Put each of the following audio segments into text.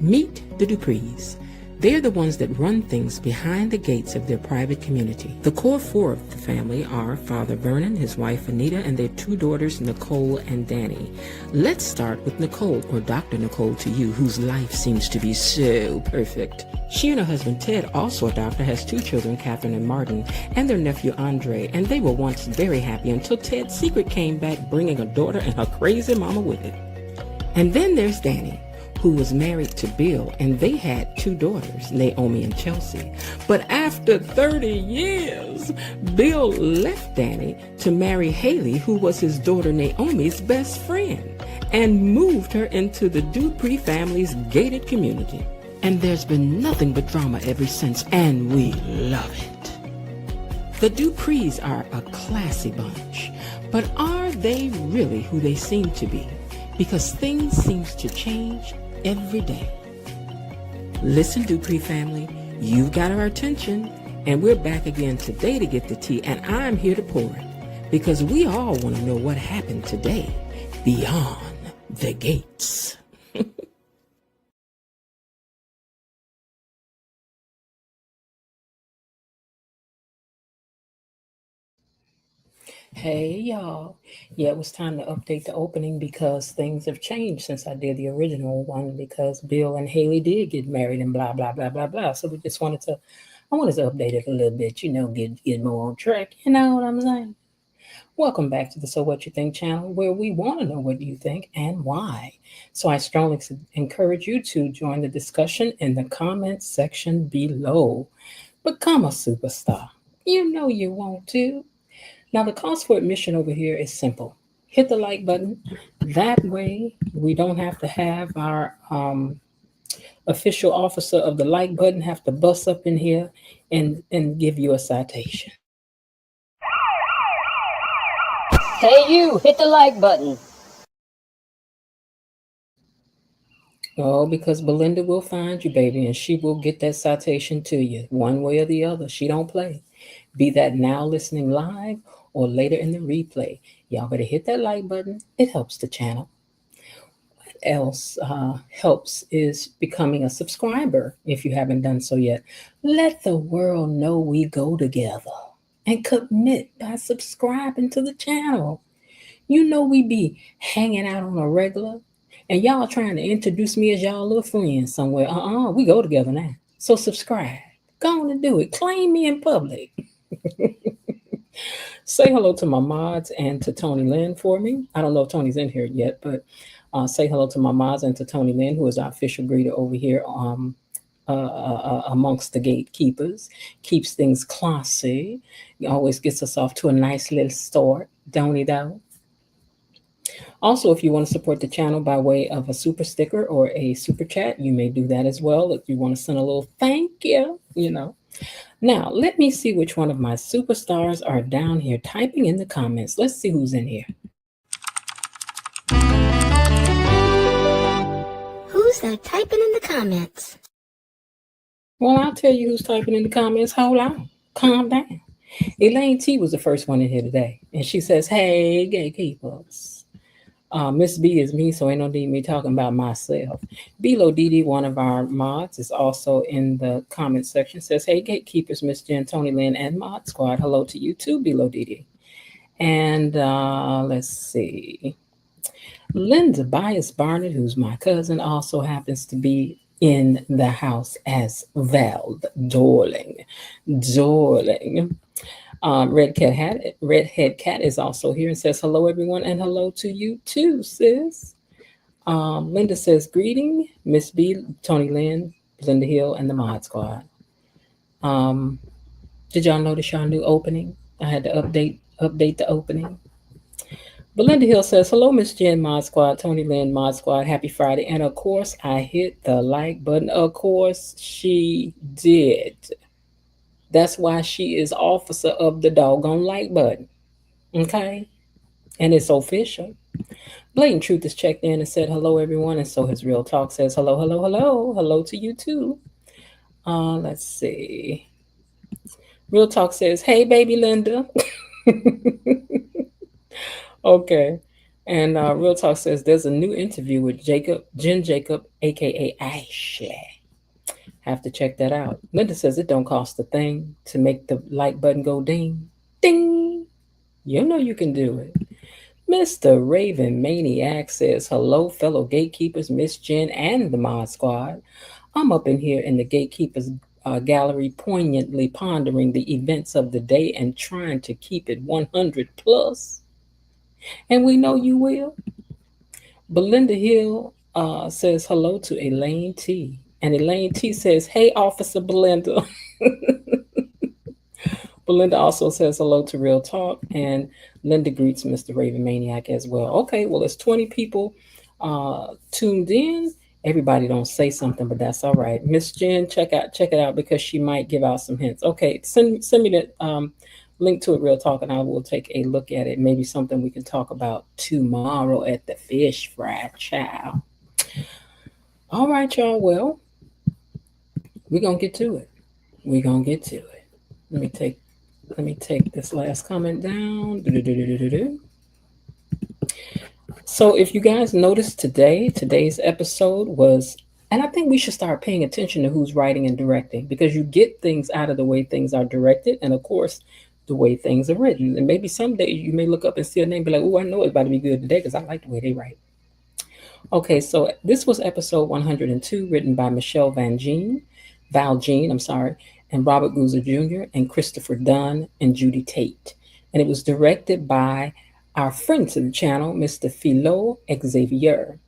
Meet the Duprees. They're the ones that run things behind the gates of their private community. The core four of the family are Father Vernon, his wife Anita, and their two daughters Nicole and Danny. Let's start with Nicole, or Dr. Nicole to you, whose life seems to be so perfect. She and her husband Ted, also a doctor, has two children, Catherine and Martin, and their nephew Andre, and they were once very happy until Ted's secret came back, bringing a daughter and her crazy mama with it. And then there's Danny, who was married to Bill, and they had two daughters, Naomi and Chelsea. But after 30 years, Bill left Danny to marry Haley, who was his daughter Naomi's best friend, and moved her into the Dupree family's gated community. And there's been nothing but drama ever since, and we love it. The Duprees are a classy bunch, but are they really who they seem to be? Because things seem to change every day. Listen, Dupree family, you've got our attention, and we're back again today to get the tea, and I'm here to pour it, because we all want to know what happened today beyond the gates. Hey y'all. Yeah, it was time to update the opening because things have changed since I did the original one, because Bill and Haley did get married and blah blah blah blah blah. So we just I wanted to update it a little bit, get more on track. You know what I'm saying? Welcome back to the So What You Think channel, where we want to know what you think and why. So I strongly encourage you to join the discussion in the comments section below. Become a superstar. You know you want to. Now, the cost for admission over here is simple. Hit the like button. That way, we don't have to have our official officer of the like button have to bust up in here and give you a citation. Hey, you, hit the like button. Oh, because Belinda will find you, baby, and she will get that citation to you one way or the other. She don't play. Be that now listening live or later in the replay. Y'all better hit that like button. It helps the channel. What else helps is becoming a subscriber if you haven't done so yet. Let the world know we go together, and commit by subscribing to the channel. You know we be hanging out on a regular, and y'all trying to introduce me as y'all little friend somewhere. We go together now. So subscribe. Go on and do it. Claim me in public. Say hello to my mods and to Tony Lynn for me. I don't know if Tony's in here yet, but say hello to my mods and to Tony Lynn, who is our official greeter over here amongst the gatekeepers. Keeps things classy. Always gets us off to a nice little start. Don't he though? Also, if you want to support the channel by way of a super sticker or a super chat, you may do that as well. If you want to send a little thank you, Now, let me see which one of my superstars are down here typing in the comments. Let's see who's in here. Who's that typing in the comments? Well, I'll tell you who's typing in the comments. Hold on. Calm down. Elaine T was the first one in here today. And she says, hey, gatekeepers. Miss B is me, so ain't no need me talking about myself. Bilo Didi, one of our mods, is also in the comment section. Says, hey, gatekeepers, Miss Jen, Tony Lynn, and Mod Squad. Hello to you too, Bilo Didi. And let's see. Linda Bias Barnett, who's my cousin, also happens to be in the house as well. Darling. Redhead Cat is also here and says hello, everyone, and hello to you too, sis. Linda says greeting, Miss B, Tony Lynn, Linda Hill, and the Mod Squad. Did y'all notice y'all new opening? I had to update the opening. Belinda Hill says, hello, Miss Jen, Mod Squad, Tony Lynn, Mod Squad, happy Friday. And of course, I hit the like button. Of course, she did. That's why she is officer of the doggone like button. Okay? And it's official. Blatant Truth has checked in and said hello, everyone. And so his Real Talk says hello, hello, hello. Hello to you too. Let's see. Real Talk says, hey, baby Linda. Okay. And Real Talk says there's a new interview with Jen Jacob, aka Ashley. Have to check that out. Linda says it don't cost a thing to make the like button go ding. Ding! You know you can do it. Mr. Raven Maniac says, hello, fellow gatekeepers, Miss Jen, and the Mod Squad. I'm up in here in the gatekeepers gallery, poignantly pondering the events of the day and trying to keep it 100 plus. And we know you will. Belinda Hill says hello to Elaine T. And Elaine T says, hey, Officer Belinda. Belinda also says hello to Real Talk, and Linda greets Mr. Raven Maniac as well. Okay, well, it's 20 people tuned in. Everybody don't say something, but that's all right. Miss Jen, check it out because she might give out some hints. Okay, send me that link to it, Real Talk, and I will take a look at it. Maybe something we can talk about tomorrow at the fish fry chow. All right, y'all. Well, we're gonna get to it. We're gonna get to it. Let me take this last comment down. Do-do-do-do-do-do. So if you guys noticed today's episode was, and I think we should start paying attention to who's writing and directing because you get things out of the way things are directed and of course the way things are written. And maybe someday you may look up and see a name and be like, oh, I know it's about to be good today because I like the way they write. Okay, so this was episode 102, written by Val Jean, I'm sorry, and Robert Guza Jr., and Christopher Dunn, and Judy Tate. And it was directed by our friend to the channel, Mr. Xavier.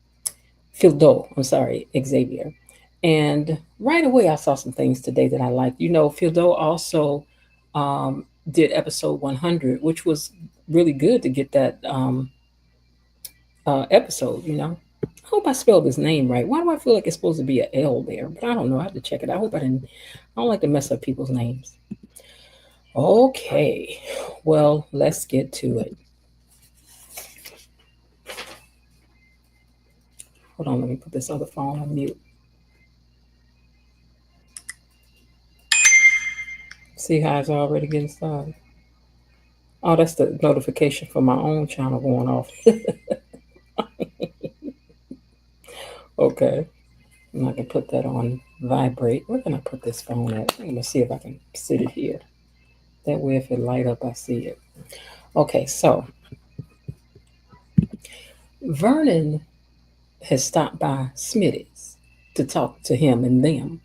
And right away, I saw some things today that I liked. You know, Fildo also did episode 100, which was really good to get that episode, you know. I hope I spelled his name right. Why do I feel like it's supposed to be an L there? But I don't know. I have to check it. I hope I didn't. I don't like to mess up people's names. Okay. Well, let's get to it. Hold on. Let me put this other phone on mute. See how it's already getting started? Oh, that's the notification for my own channel going off. Okay. And I can put that on vibrate. Where can I put this phone at? I'm going to see if I can sit it here. That way if it light up, I see it. Okay, so Vernon has stopped by Smitty's to talk to him and them.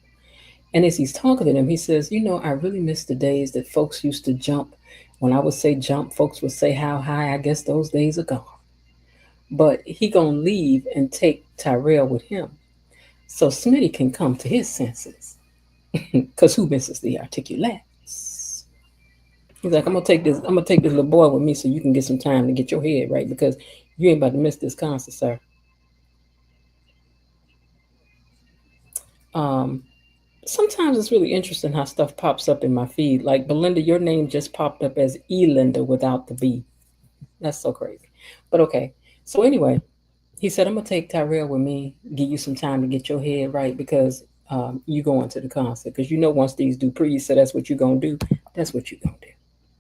And as he's talking to them, he says, you know, I really miss the days that folks used to jump. When I would say jump, folks would say how high. I guess those days are gone. But he gonna leave and take Tyrell with him. So Smitty can come to his senses. Because who misses the articulates? He's like, I'm gonna take this little boy with me so you can get some time to get your head right because you ain't about to miss this concert, sir. Sometimes it's really interesting how stuff pops up in my feed. Like Belinda, your name just popped up as Elinda without the B. That's so crazy. But okay. So anyway, he said, I'm gonna take Tyrell with me, give you some time to get your head right because you going to the concert. Because you know once these Duprees said that's what you're gonna do, that's what you're gonna do.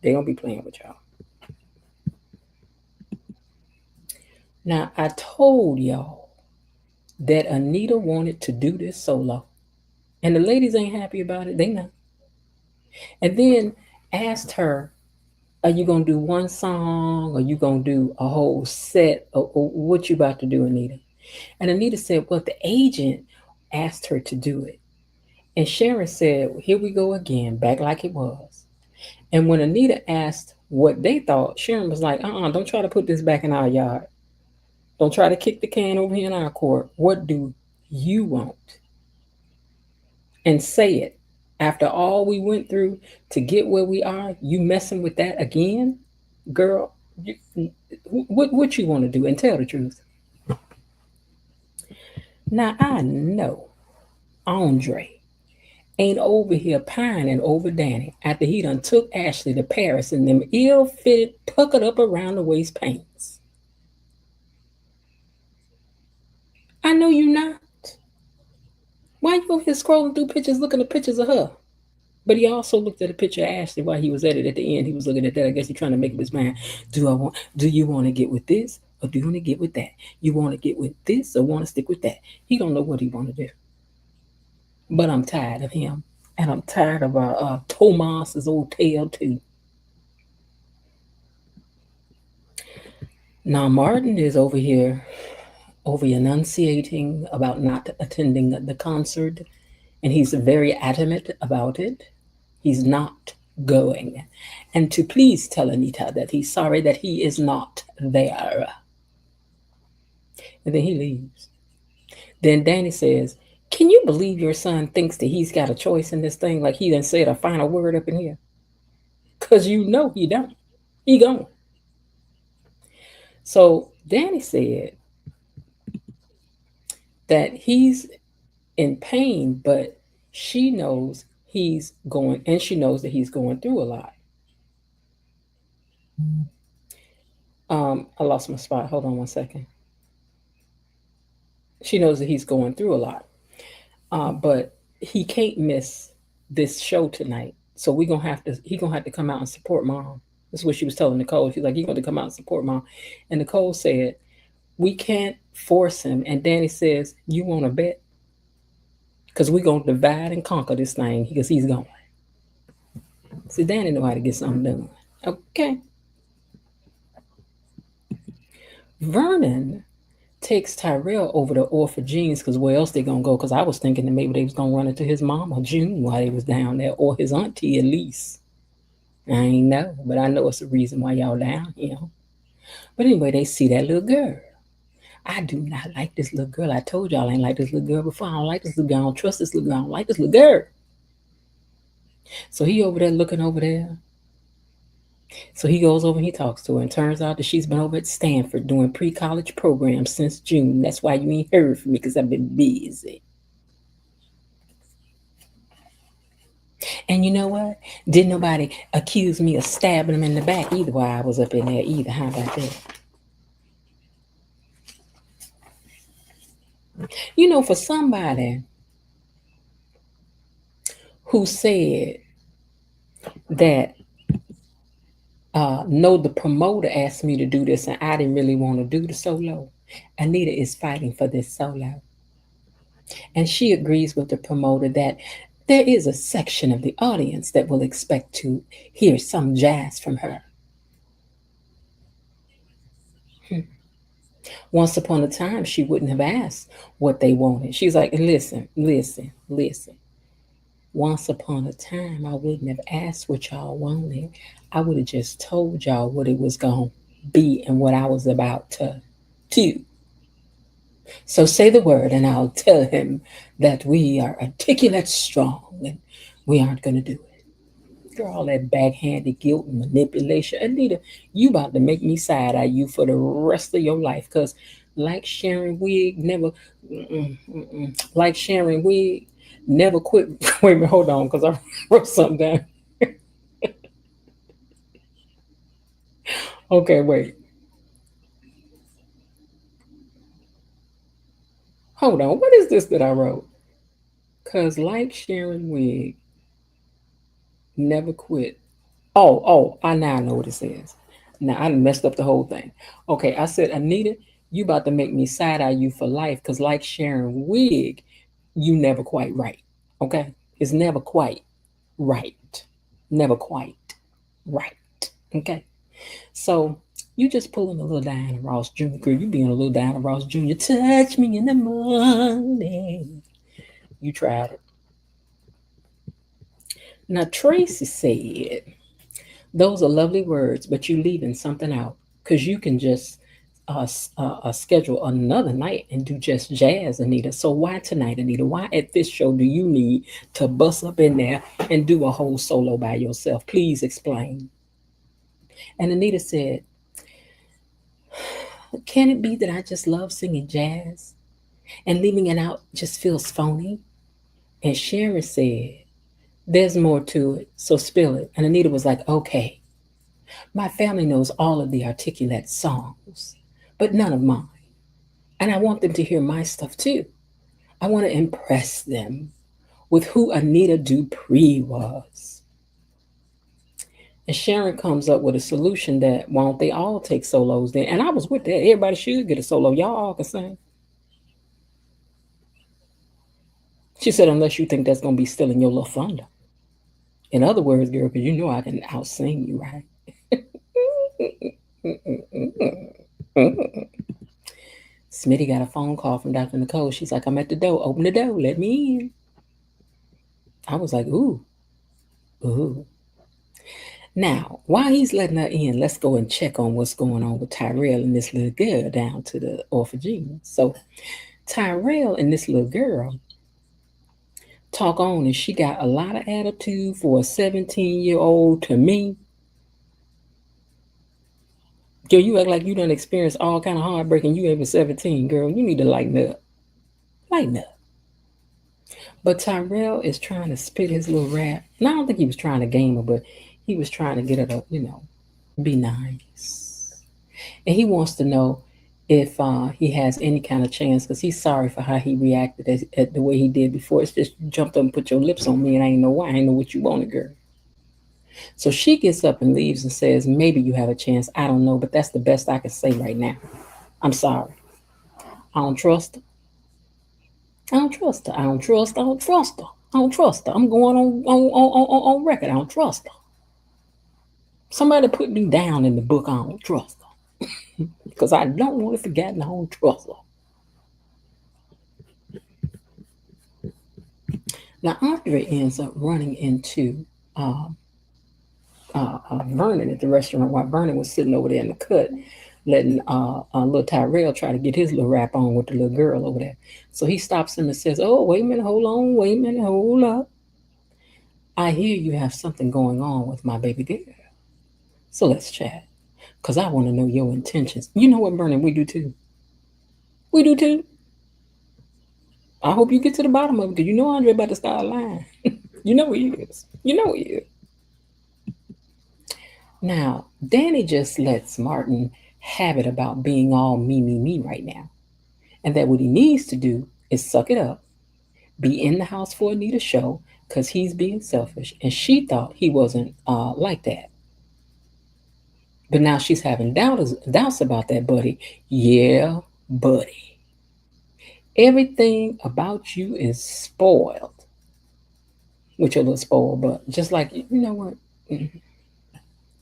They're gonna be playing with y'all. Now I told y'all that Anita wanted to do this solo. And the ladies ain't happy about it. They not. And then asked her, are you gonna do one song or you gonna do a whole set or what you about to do, Anita? And Anita said, well, the agent asked her to do it. And Sharon said, here we go again, back like it was. And when Anita asked what they thought, Sharon was like, don't try to put this back in our yard. Don't try to kick the can over here in our court. What do you want? And say it. After all we went through to get where we are, you messing with that again? Girl, what you want to do? And tell the truth. Now, I know Andre ain't over here pining over Danny after he done took Ashley to Paris in them ill-fitted, puckered up around the waist pants. I know you not. Why you over here scrolling through pictures, looking at pictures of her? But he also looked at a picture of Ashley while he was at it at the end. He was looking at that. I guess he's trying to make up his mind. Do you want to get with this or do you want to get with that? You want to get with this or want to stick with that? He don't know what he want to do. But I'm tired of him. And I'm tired of Tomas's old tail too. Now Martin is over here over enunciating about not attending the concert, and he's very adamant about it. He's not going. And to please tell Anita that he's sorry that he is not there. And then he leaves. Then Danny says, can you believe your son thinks that he's got a choice in this thing? Like he done said a final word up in here? Because you know he don't. He gone. So Danny said that he's in pain, but she knows he's going, and she knows that he's going through a lot. I lost my spot. Hold on one second. She knows that he's going through a lot, but he can't miss this show tonight. So he gonna have to come out and support mom. That's what she was telling Nicole. She's like, he's gonna come out and support mom. And Nicole said, we can't force him. And Danny says, you want to bet? Because we're gonna divide and conquer this thing because he's going. See, Danny know how to get something done. Okay. Vernon takes Tyrell over to Orpha Jean's because where else they gonna go? Because I was thinking that maybe they was gonna run into his mama June while he was down there, or his auntie at least. I ain't know, but I know it's the reason why y'all down here. But anyway, they see that little girl. I do not like this little girl. I told y'all I ain't like this little girl before. I don't like this little girl. I don't trust this little girl. I don't like this little girl. So he over there looking over there. So he goes over and he talks to her, and turns out that she's been over at Stanford doing pre-college programs since June. That's why you ain't heard from me, because I've been busy. And you know what? Didn't nobody accuse me of stabbing him in the back either while I was up in there either. How about that? You know, for somebody who said that no, the promoter asked me to do this and I didn't really want to do the solo, Anita is fighting for this solo. And she agrees with the promoter that there is a section of the audience that will expect to hear some jazz from her. Once upon a time, she wouldn't have asked what they wanted. She's like, listen. Once upon a time, I wouldn't have asked what y'all wanted. I would have just told y'all what it was going to be and what I was about to do. So say the word and I'll tell him that we are articulate strong and we aren't going to do it. Girl, all that backhanded guilt and manipulation. Anita, you about to make me side-eye you for the rest of your life, because like Sharon Wig never, like Sharon Wig never quit. Wait a minute, hold on, because I wrote something down. Okay, wait. Hold on. What is this that I wrote? Because like Sharon Wig never quit. I now know what it says. Now I messed up the whole thing. Okay, I said, Anita, you about to make me side-eye you for life, because like Sharon Wig, you never quite right. Okay? It's never quite right. Never quite right. Okay? So you just pulling a little Diana Ross Jr. Girl, you being a little Diana Ross Jr. Touch me in the morning. You tried it. Now Tracy said, those are lovely words, but you're leaving something out, because you can just schedule another night and do just jazz, Anita. So why tonight, Anita? Why at this show do you need to bust up in there and do a whole solo by yourself? Please explain. And Anita said, can it be that I just love singing jazz and leaving it out just feels phony? And Sharon said, there's more to it, so spill it. And Anita was like, okay. My family knows all of the articulate songs, but none of mine. And I want them to hear my stuff too. I want to impress them with who Anita Duprees was. And Sharon comes up with a solution that why don't they all take solos then? And I was with that. Everybody should get a solo. Y'all all can sing. She said, unless you think that's gonna be stealing your little thunder. In other words, girl, because you know I can out sing you, right? Smitty got a phone call from Dr. Nicole. She's like, I'm at the door. Open the door. Let me in. I was like, ooh, ooh. Now, while he's letting her in, let's go and check on what's going on with Tyrell and this little girl down to the orphanage. So Tyrell and this little girl talk on, and she got a lot of attitude for a 17-year-old to me. Girl, you act like you done experienced all kind of heartbreak and you even 17, girl. You need to lighten up. Lighten up. But Tyrell is trying to spit his little rap. And I don't think he was trying to game her, but he was trying to get her to, be nice. And he wants to know if he has any kind of chance, because he's sorry for how he reacted at the way he did before. It's just you jumped up and put your lips on me, and I ain't know why. I ain't know what you wanted, girl. So she gets up and leaves and says, maybe you have a chance. I don't know, but that's the best I can say right now. I'm sorry. I don't trust her. I don't trust her. I don't trust her. I don't trust her. I don't trust her. I'm going on record. I don't trust her. Somebody put me down in the book. I don't trust her. Because I don't want to forget and I don't trust her. Now, Andre ends up running into Vernon at the restaurant while Vernon was sitting over there in the cut, letting little Tyrell try to get his little rap on with the little girl over there. So he stops him and says, oh, wait a minute, hold on, wait a minute, hold up. I hear you have something going on with my baby girl. So let's chat. Because I want to know your intentions. You know what, Vernon, we do too. We do too. I hope you get to the bottom of it because you know Andre about to start lying. You know he is. You know he is. Now, Danny just lets Martin have it about being all me right now. And that what he needs to do is suck it up, be in the house for Anita's show because he's being selfish. And she thought he wasn't like that. But now she's having doubts about that, buddy. Yeah, buddy. Everything about you is spoiled with your little spoiled butt. Just like, you know what?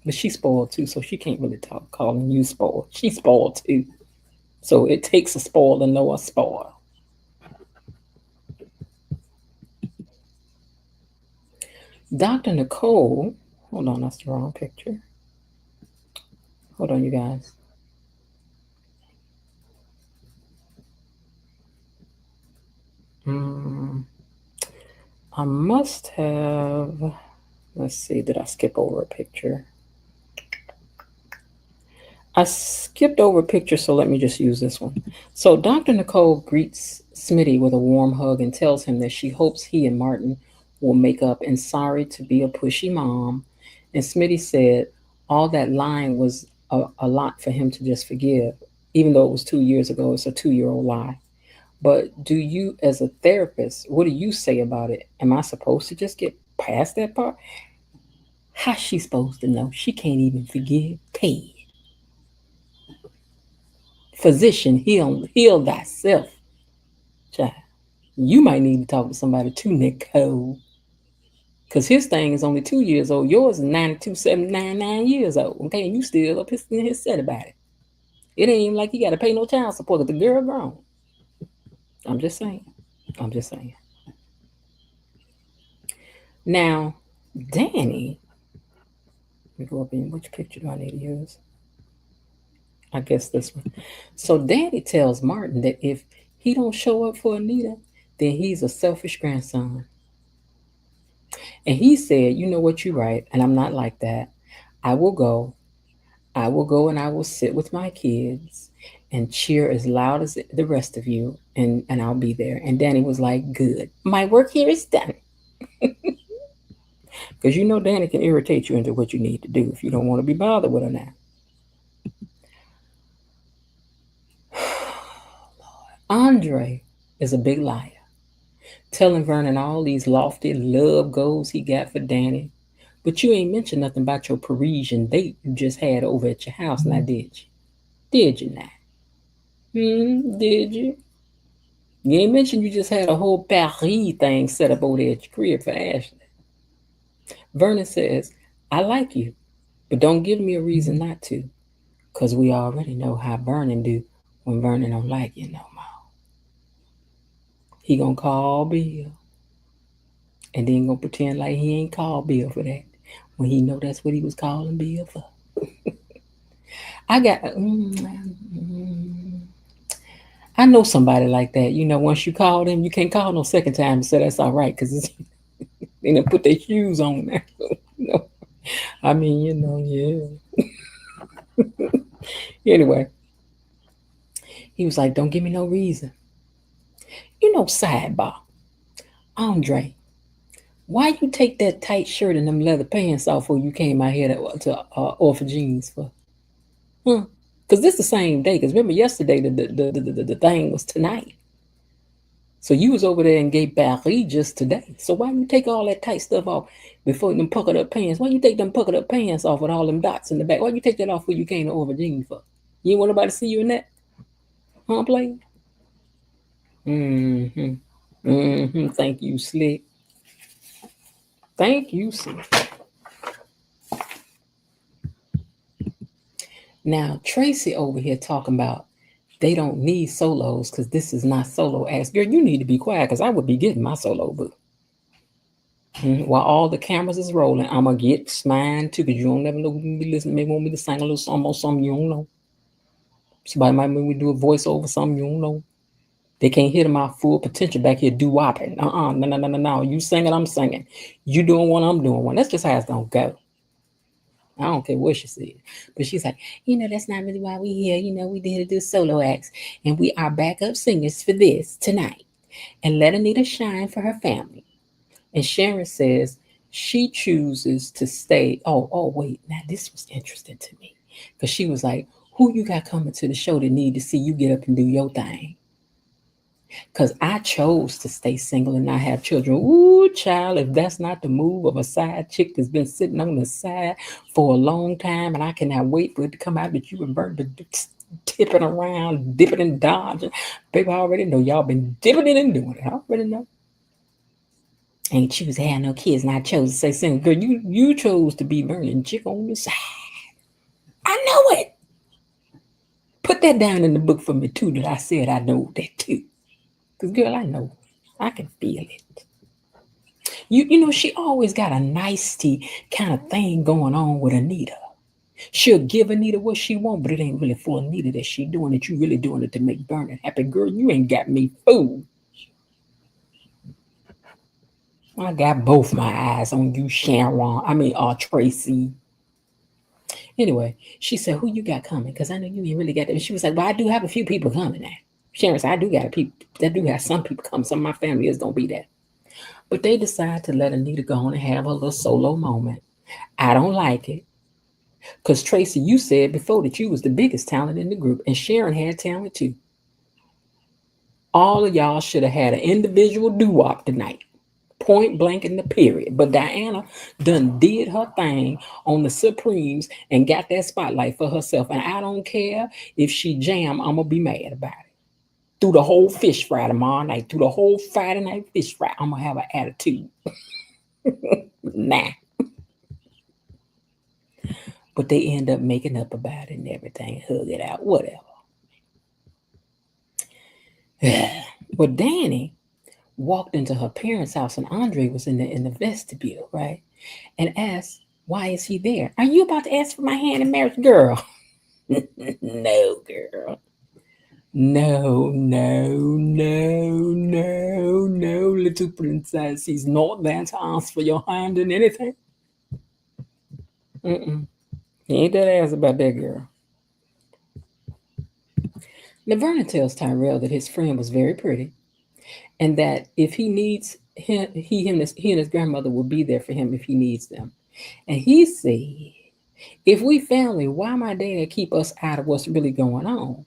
But she's spoiled too, so she can't really talk calling you spoiled. She's spoiled too. So it takes a spoil to know a spoil. Dr. Nicole, hold on, that's the wrong picture. Hold on, you guys. I must have, let's see, did I skip over a picture? I skipped over a picture, so let me just use this one. So Dr. Nicole greets Smitty with a warm hug and tells him that she hopes he and Martin will make up and sorry to be a pushy mom. And Smitty said all that lying was a lot for him to just forgive, even though it was 2 years ago. It's a 2-year-old lie. But do you, as a therapist, what do you say about it? Am I supposed to just get past that part? How's she supposed to know? She can't even forgive Ted. Physician, heal thyself, child. You might need to talk to somebody too, Nicole. Because his thing is only 2 years old. Yours is 92,799 years old. Okay, and you still up in his set about it. It ain't even like you got to pay no child support because the girl grown. I'm just saying. I'm just saying. Now, Danny, let me go up in which picture do I need to use? I guess this one. So Danny tells Martin that if he don't show up for Anita, then he's a selfish grandson. And he said, you know what, you're right, and I'm not like that. I will go. I will go and I will sit with my kids and cheer as loud as the rest of you, and I'll be there. And Danny was like, good. My work here is done. Because you know Danny can irritate you into what you need to do if you don't want to be bothered with her now. Andre is a big liar, telling Vernon all these lofty love goals he got for Danny. But you ain't mentioned nothing about your Parisian date you just had over at your house, now did you? Did you not? Did you? You ain't mentioned you just had a whole Paris thing set up over there at your crib for Ashley. Vernon says, I like you, but don't give me a reason not to, because we already know how Vernon do when Vernon don't like you no more. He gonna call Bill, and then gonna pretend like he ain't called Bill for that, when he know that's what he was calling Bill for. I got, I know somebody like that. You know, once you call them, you can't call no second time and say that's all right, because they done put their shoes on there. You know? I mean, yeah. Anyway, he was like, don't give me no reason. Sidebar. Andre, why you take that tight shirt and them leather pants off when you came out here to offer jeans for? Huh? Because this the same day. Because remember yesterday, the thing was tonight. So you was over there in Gay Paris just today. So why you take all that tight stuff off before them puckered up pants? Why you take them puckered up pants off with all them dots in the back? Why you take that off when you came to offer jeans for? You ain't want nobody to see you in that? Huh, play? Thank you, Slick. Thank you, Slick. Now, Tracy over here talking about they don't need solos because this is not solo acts. Girl, you need to be quiet because I would be getting my solo book. While all the cameras is rolling, I'm going to get mine too, because you don't never know who can be listening. Maybe want me to sing a little song or something you don't know. Somebody might make me do a voiceover, something you don't know. They can't hear my full potential back here doo-wopping. No. You singing, I'm singing. You doing one, I'm doing one. That's just how it's going to go. I don't care what she said. But she's like, that's not really why we here. We did to do solo acts. And we are backup singers for this tonight. And let Anita shine for her family. And Sharon says she chooses to stay. Oh, wait. Now, this was interesting to me. Because she was like, who you got coming to the show that need to see you get up and do your thing? Because I chose to stay single and not have children. Ooh, child, if that's not the move of a side chick that's been sitting on the side for a long time, and I cannot wait for it to come out that you and Bert tipping around, dipping and dodging. Baby, I already know y'all been dipping it and doing it. I already know. Ain't choose to have no kids, and I chose to stay single. Girl, you chose to be burning chick on the side. I know it. Put that down in the book for me, too, that I said I know that, too. Because, girl, I know. I can feel it. She always got a nicety kind of thing going on with Anita. She'll give Anita what she wants, but it ain't really for Anita that she doing it. You really doing it to make Vernon happy. Girl, you ain't got me fooled. I got both my eyes on you, Tracy. Anyway, she said, who you got coming? Because I know you ain't really got that. She was like, well, I do have a few people coming now. Sharon said, I do have some people coming. Some of my family is going to be there. But they decide to let Anita go on and have a little solo moment. I don't like it. Because Tracy, you said before that you was the biggest talent in the group. And Sharon had talent too. All of y'all should have had an individual doo-wop tonight. Point blank in the period. But Diana done did her thing on the Supremes and got that spotlight for herself. And I don't care if she jam, I'm going to be mad about it. Through the whole fish fry tomorrow night, through the whole Friday night fish fry, I'm going to have an attitude. Nah. But they end up making up about it and everything, hug it out, whatever. But Danny walked into her parents' house and Andre was in the vestibule, right? And asked, why is he there? Are you about to ask for my hand in marriage? Girl. No, girl. No, little princess. He's not there to ask for your hand in anything. He ain't that ass about that girl. Now, Vernon tells Tyrell that his friend was very pretty and that if he needs him, he and his grandmother will be there for him if he needs them. And he said, if we family, why my dad keep us out of what's really going on?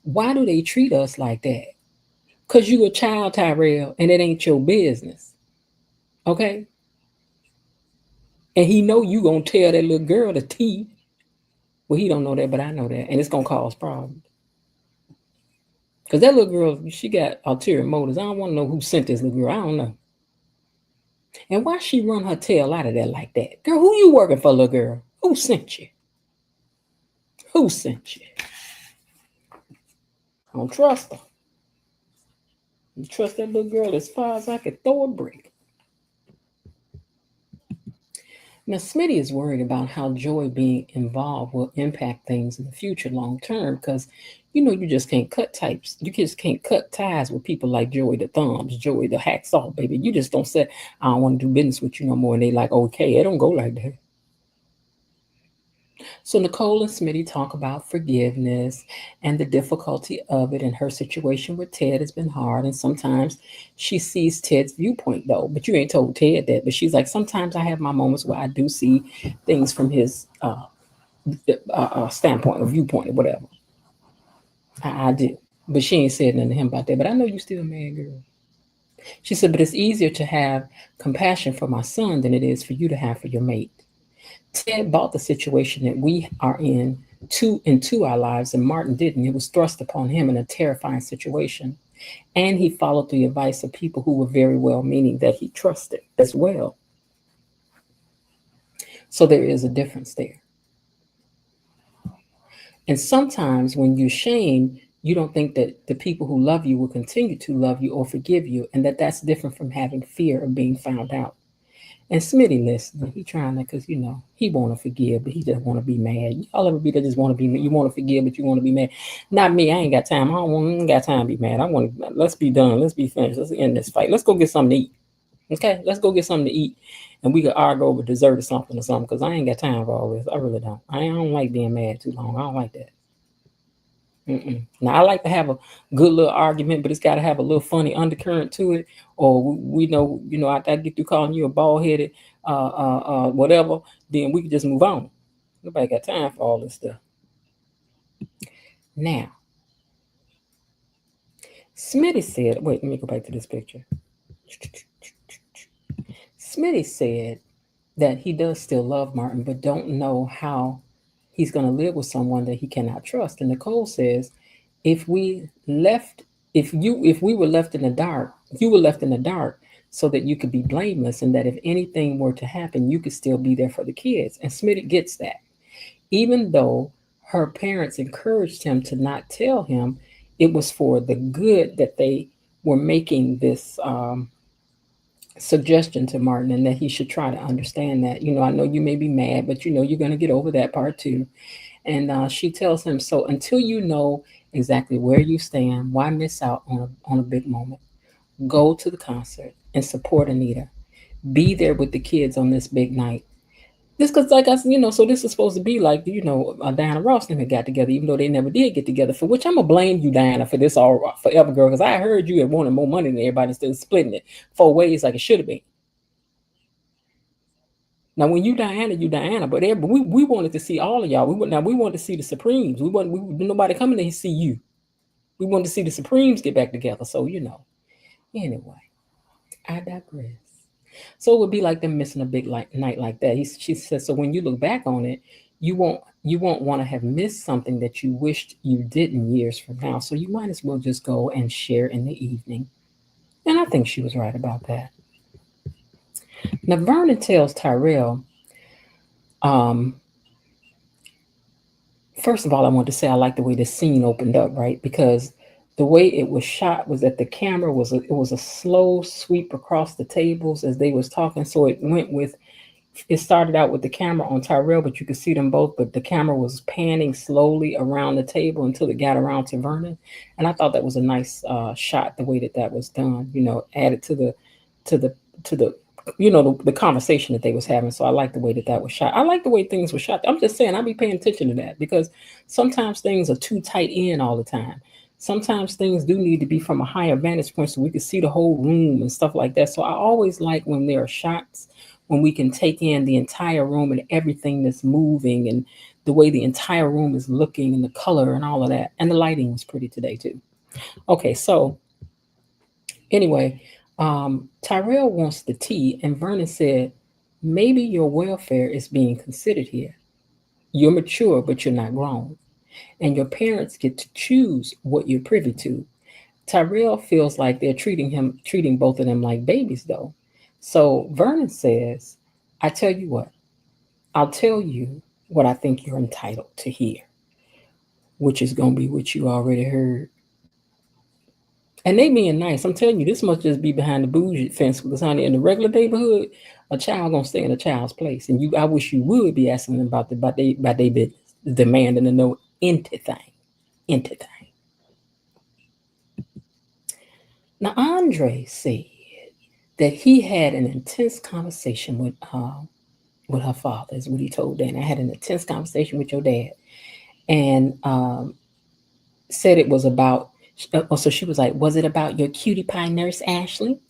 Why do they treat us like that? Because you a child, Tyrell, and it ain't your business. Okay? And he know you gonna tell that little girl the tea. Well, he don't know that, but I know that, and it's gonna cause problems. Cause that little girl, she got ulterior motives. I don't want to know who sent this little girl. I don't know. And why she run her tail out of there like that? Girl, who you working for, little girl? Who sent you? Who sent you? I don't trust her. I trust that little girl as far as I could throw a brick. Now, Smitty is worried about how Joy being involved will impact things in the future long term because, you just can't cut types. You just can't cut ties with people like Joy the Thumbs, Joy the Hacksaw, baby. You just don't say, I don't want to do business with you no more. And they like, okay, it don't go like that. So Nicole and Smitty talk about forgiveness and the difficulty of it, and her situation with Ted has been hard. And sometimes she sees Ted's viewpoint, though. But you ain't told Ted that. But she's like, sometimes I have my moments where I do see things from his standpoint or viewpoint or whatever. I do. But she ain't said nothing to him about that. But I know you still mad, girl. She said, but it's easier to have compassion for my son than it is for you to have for your mate. Ted brought the situation that we are in into our lives, and Martin didn't. It was thrust upon him in a terrifying situation. And he followed the advice of people who were very well meaning that he trusted as well. So there is a difference there. And sometimes when you shame, you don't think that the people who love you will continue to love you or forgive you, and that's different from having fear of being found out. And Smitty listening, he trying to, because he want to forgive, but he just want to be mad. Y'all ever be that just want to be mad? You want to forgive, but you want to be mad. Not me. I ain't got time. Ain't got time to be mad. I want to. Let's be done. Let's be finished. Let's end this fight. Let's go get something to eat. Okay, let's go get something to eat, and we can argue over dessert or something. Because I ain't got time for all this. I really don't. I don't like being mad too long. I don't like that. Now I like to have a good little argument, but it's got to have a little funny undercurrent to it, or we know, I get through calling you a bald headed, whatever, then we can just move on. Nobody got time for all this stuff. Now, Smitty said, wait, let me go back to this picture. Smitty said that he does still love Martin, but don't know how he's going to live with someone that he cannot trust. And Nicole says, if we were left in the dark, you were left in the dark so that you could be blameless, and that if anything were to happen, you could still be there for the kids. And Smitty gets that. Even though her parents encouraged him to not tell him, it was for the good that they were making this suggestion to Martin, and that he should try to understand that, I know you may be mad, but you're going to get over that part too. And she tells him, so until you know exactly where you stand, why miss out on a big moment? Go to the concert and support Anita. Be there with the kids on this big night. This because like us, so this is supposed to be like, Diana Ross and them got together, even though they never did get together. For which I'm gonna blame you, Diana, for this all forever, girl, because I heard you had wanted more money than everybody instead of splitting it 4 ways like it should have been. Now, when you Diana, but we wanted to see all of y'all. We wanted to see the Supremes. Nobody coming to see you. We wanted to see the Supremes get back together. So anyway, I digress. So it would be like them missing a big night like that. She says, so when you look back on it, you won't want to have missed something that you wished you didn't years from now. So you might as well just go and share in the evening. And I think she was right about that. Now Vernon tells Tyrell, first of all, I want to say I like the way the scene opened up, right? Because the way it was shot was that the camera was a slow sweep across the tables as they was talking. So it started out with the camera on Tyrell, but you could see them both, but the camera was panning slowly around the table until it got around to Vernon. And I thought that was a nice shot, the way that was done, added to the the conversation that they was having. So I like the way that was shot. I like the way things were shot. I'm just saying, I be paying attention to that because sometimes things are too tight in all the time. Sometimes things do need to be from a higher vantage point so we can see the whole room and stuff like that. So I always like when there are shots when we can take in the entire room and everything that's moving and the way the entire room is looking and the color and all of that. And the lighting was pretty today too. Okay, so anyway, Tyrell wants the tea, and Vernon said, Maybe your welfare is being considered here. You're mature, but you're not grown. And your parents get to choose what you're privy to. Tyrell feels like they're treating both of them like babies, though. So Vernon says, I tell you what, I'll tell you what I think you're entitled to hear, which is going to be what you already heard. And they being nice. I'm telling you, this must just be behind the bougie fence because, honey, in the regular neighborhood, a child gonna stay in a child's place. And I wish you would be asking them about their business, demanding to know anything. Now, Andre said that he had an intense conversation with her father, is what he told Dan. I had an intense conversation with your dad, and said it was about. So she was like, "Was it about your cutie pie nurse, Ashley?"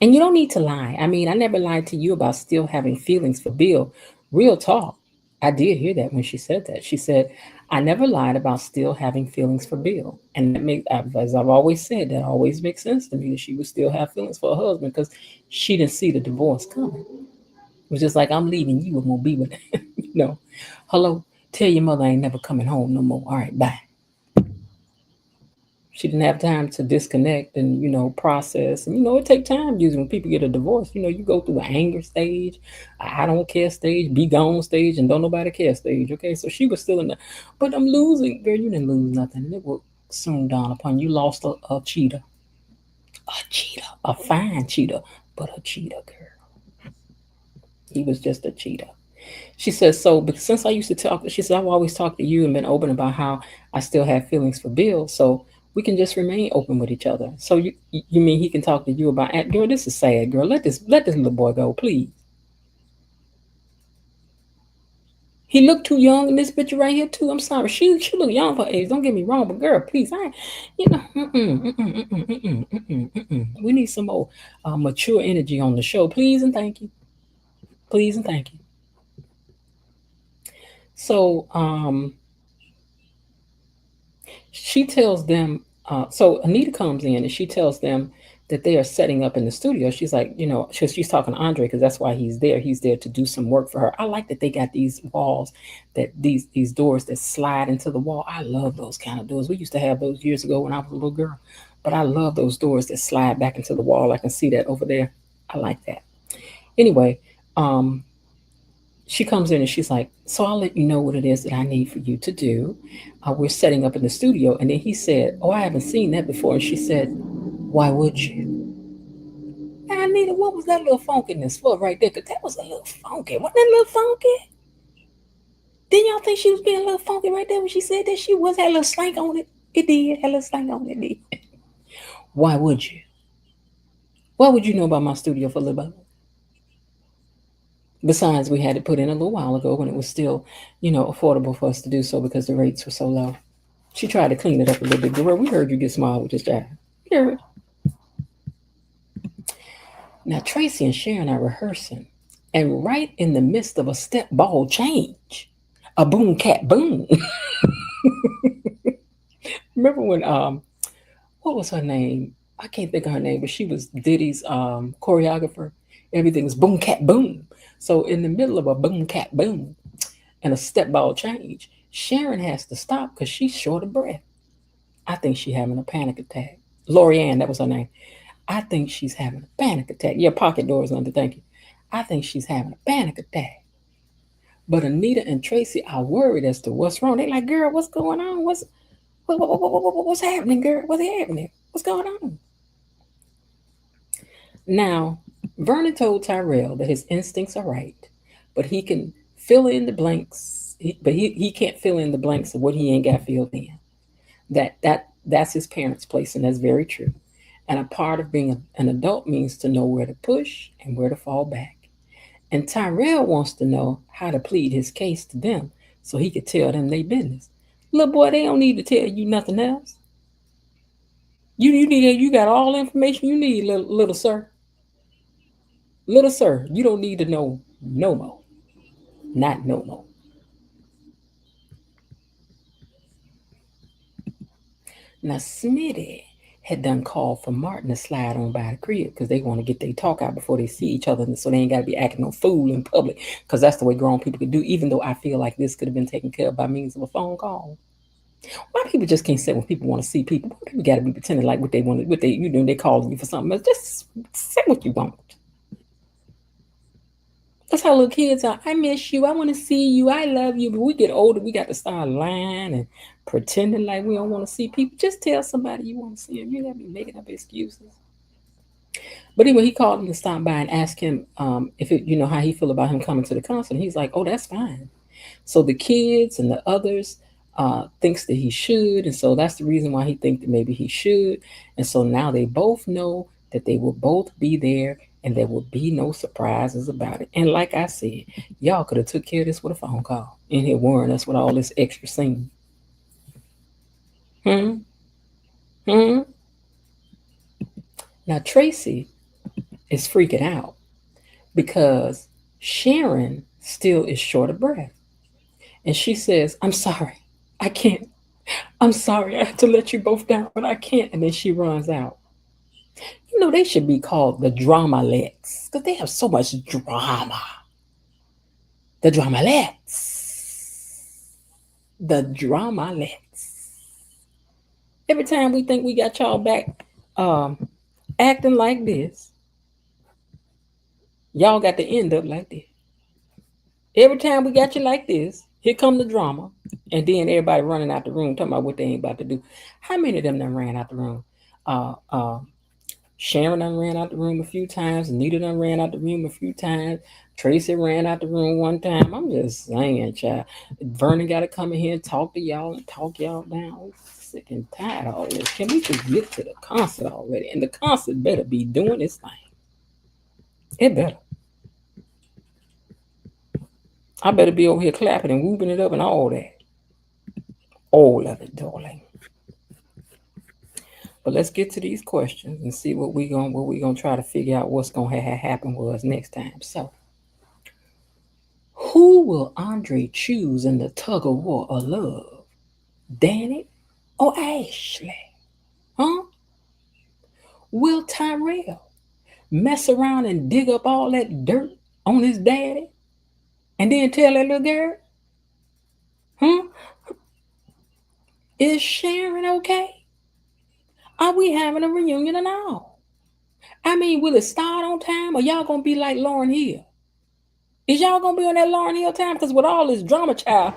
And you don't need to lie. I mean, I never lied to you about still having feelings for Bill. Real talk. I did hear that when she said that. She said, I never lied about still having feelings for Bill. And that makes, as I've always said, that always makes sense to me that she would still have feelings for her husband because she didn't see the divorce coming. It was just like, I'm leaving you and won't be with him. Hello, tell your mother I ain't never coming home no more. All right, bye. She didn't have time to disconnect and process. And it take time usually when people get a divorce. You go through the anger stage, I don't care stage, be gone stage, and don't nobody care stage. Okay, so she was still in the, but I'm losing, girl. You didn't lose nothing. It will soon dawn upon you. Lost a cheater, a fine cheater, but a cheater, girl. He was just a cheater. She says, so because since I used to talk, she said, I've always talked to you and been open about how I still have feelings for Bill. So we can just remain open with each other. So you mean he can talk to you about, girl, this is sad, girl. Let this little boy go, please. He looked too young in this picture right here too. I'm sorry. She look young for her age. Don't get me wrong, but girl, please, we need some more mature energy on the show. Please and thank you. Please and thank you. So she tells them, so Anita comes in and she tells them that they are setting up in the studio. She's like, she's talking to Andre because that's why he's there. He's there to do some work for her. I like that they got these walls, that these doors that slide into the wall. I love those kind of doors. We used to have those years ago when I was a little girl, but I love those doors that slide back into the wall. I can see that over there. I like that. Anyway, she comes in and she's like, so I'll let you know what it is that I need for you to do. We're setting up in the studio. And then he said, oh, I haven't seen that before. And she said, why would you? I needed, what was that little funkiness for right there? Because that was a little funky. Wasn't that a little funky? Didn't y'all think she was being a little funky right there when she said that? She was, had a little slank on it. It did. Had a little slank on it. It did. Why would you? What would you know about my studio for a little bit? Besides, we had it put in a little while ago when it was still, affordable for us to do so because the rates were so low. She tried to clean it up a little bit. Girl, we heard you get small with this job. Hear it. Now, Tracy and Sharon are rehearsing, and right in the midst of a step ball change, a boom cat boom. Remember when what was her name? I can't think of her name, but she was Diddy's choreographer. Everything was boom cat boom. So in the middle of a boom cat boom and a step ball change, Sharon has to stop because she's short of breath. I think she's having a panic attack. Lorianne, that was her name. I think she's having a panic attack. Yeah, pocket doors under, thank you. I think she's having a panic attack. But Anita and Tracy are worried as to what's wrong. They're like, girl, what's going on? What's happening, girl? What's happening? What's going on? Now, Vernon told Tyrell that his instincts are right, but he can fill in the blanks. He can't fill in the blanks of what he ain't got filled in. That's his parents' place, and that's very true. And a part of being an adult means to know where to push and where to fall back. And Tyrell wants to know how to plead his case to them so he could tell them their business. Little boy, they don't need to tell you nothing else. You got all the information you need, little sir. Little sir, you don't need to know no more. Not no more. Now Smitty had done called for Martin to slide on by the crib because they want to get their talk out before they see each other, and so they ain't got to be acting no fool in public, because that's the way grown people could do, even though I feel like this could have been taken care of by means of a phone call. Why people just can't say when people want to see people? Why people got to be pretending like what they want, what they calling you for something else? Just say what you want. That's how little kids are. I miss you. I want to see you. I love you. But we get older, we got to start lying and pretending like we don't want to see people. Just tell somebody you want to see them. You got to be making up excuses. But anyway, he called him to stop by and ask him if it, how he feel about him coming to the concert. And he's like, "Oh, that's fine." So the kids and the others thinks that he should, and so that's the reason why he think that maybe he should. And so now they both know that they will both be there, and there will be no surprises about it. And like I said, y'all could have took care of this with a phone call, in here worrying us with all this extra scene. Hmm. Hmm. Now Tracy is freaking out because Sharon still is short of breath. And she says, "I'm sorry. I can't. I'm sorry. I have to let you both down, but I can't." And then she runs out. They should be called the Dramalettes because they have so much drama. The Dramalettes. The Dramalettes. Every time we think we got y'all back acting like this, y'all got to end up like this. Every time we got you like this, here come the drama, and then everybody running out the room talking about what they ain't about to do. How many of them done ran out the room? Sharon done ran out the room a few times. Anita done ran out the room a few times. Tracy ran out the room one time. I'm just saying, child. Vernon got to come in here and talk to y'all and talk y'all down. I'm sick and tired of all this. Can we just get to the concert already? And the concert better be doing its thing. It better. I better be over here clapping and whooping it up and all that. All of it, darling. But let's get to these questions and see what we gonna try to figure out what's gonna happen with us next time. So, who will Andre choose in the tug of war of love? Danny or Ashley? Huh? Will Tyrell mess around and dig up all that dirt on his daddy and then tell that little girl? Huh? Is Sharon okay? Are we having a reunion and all? I mean, will it start on time or y'all gonna be like Lauryn Hill? Is y'all gonna be on that Lauryn Hill time? Because with all this drama, child,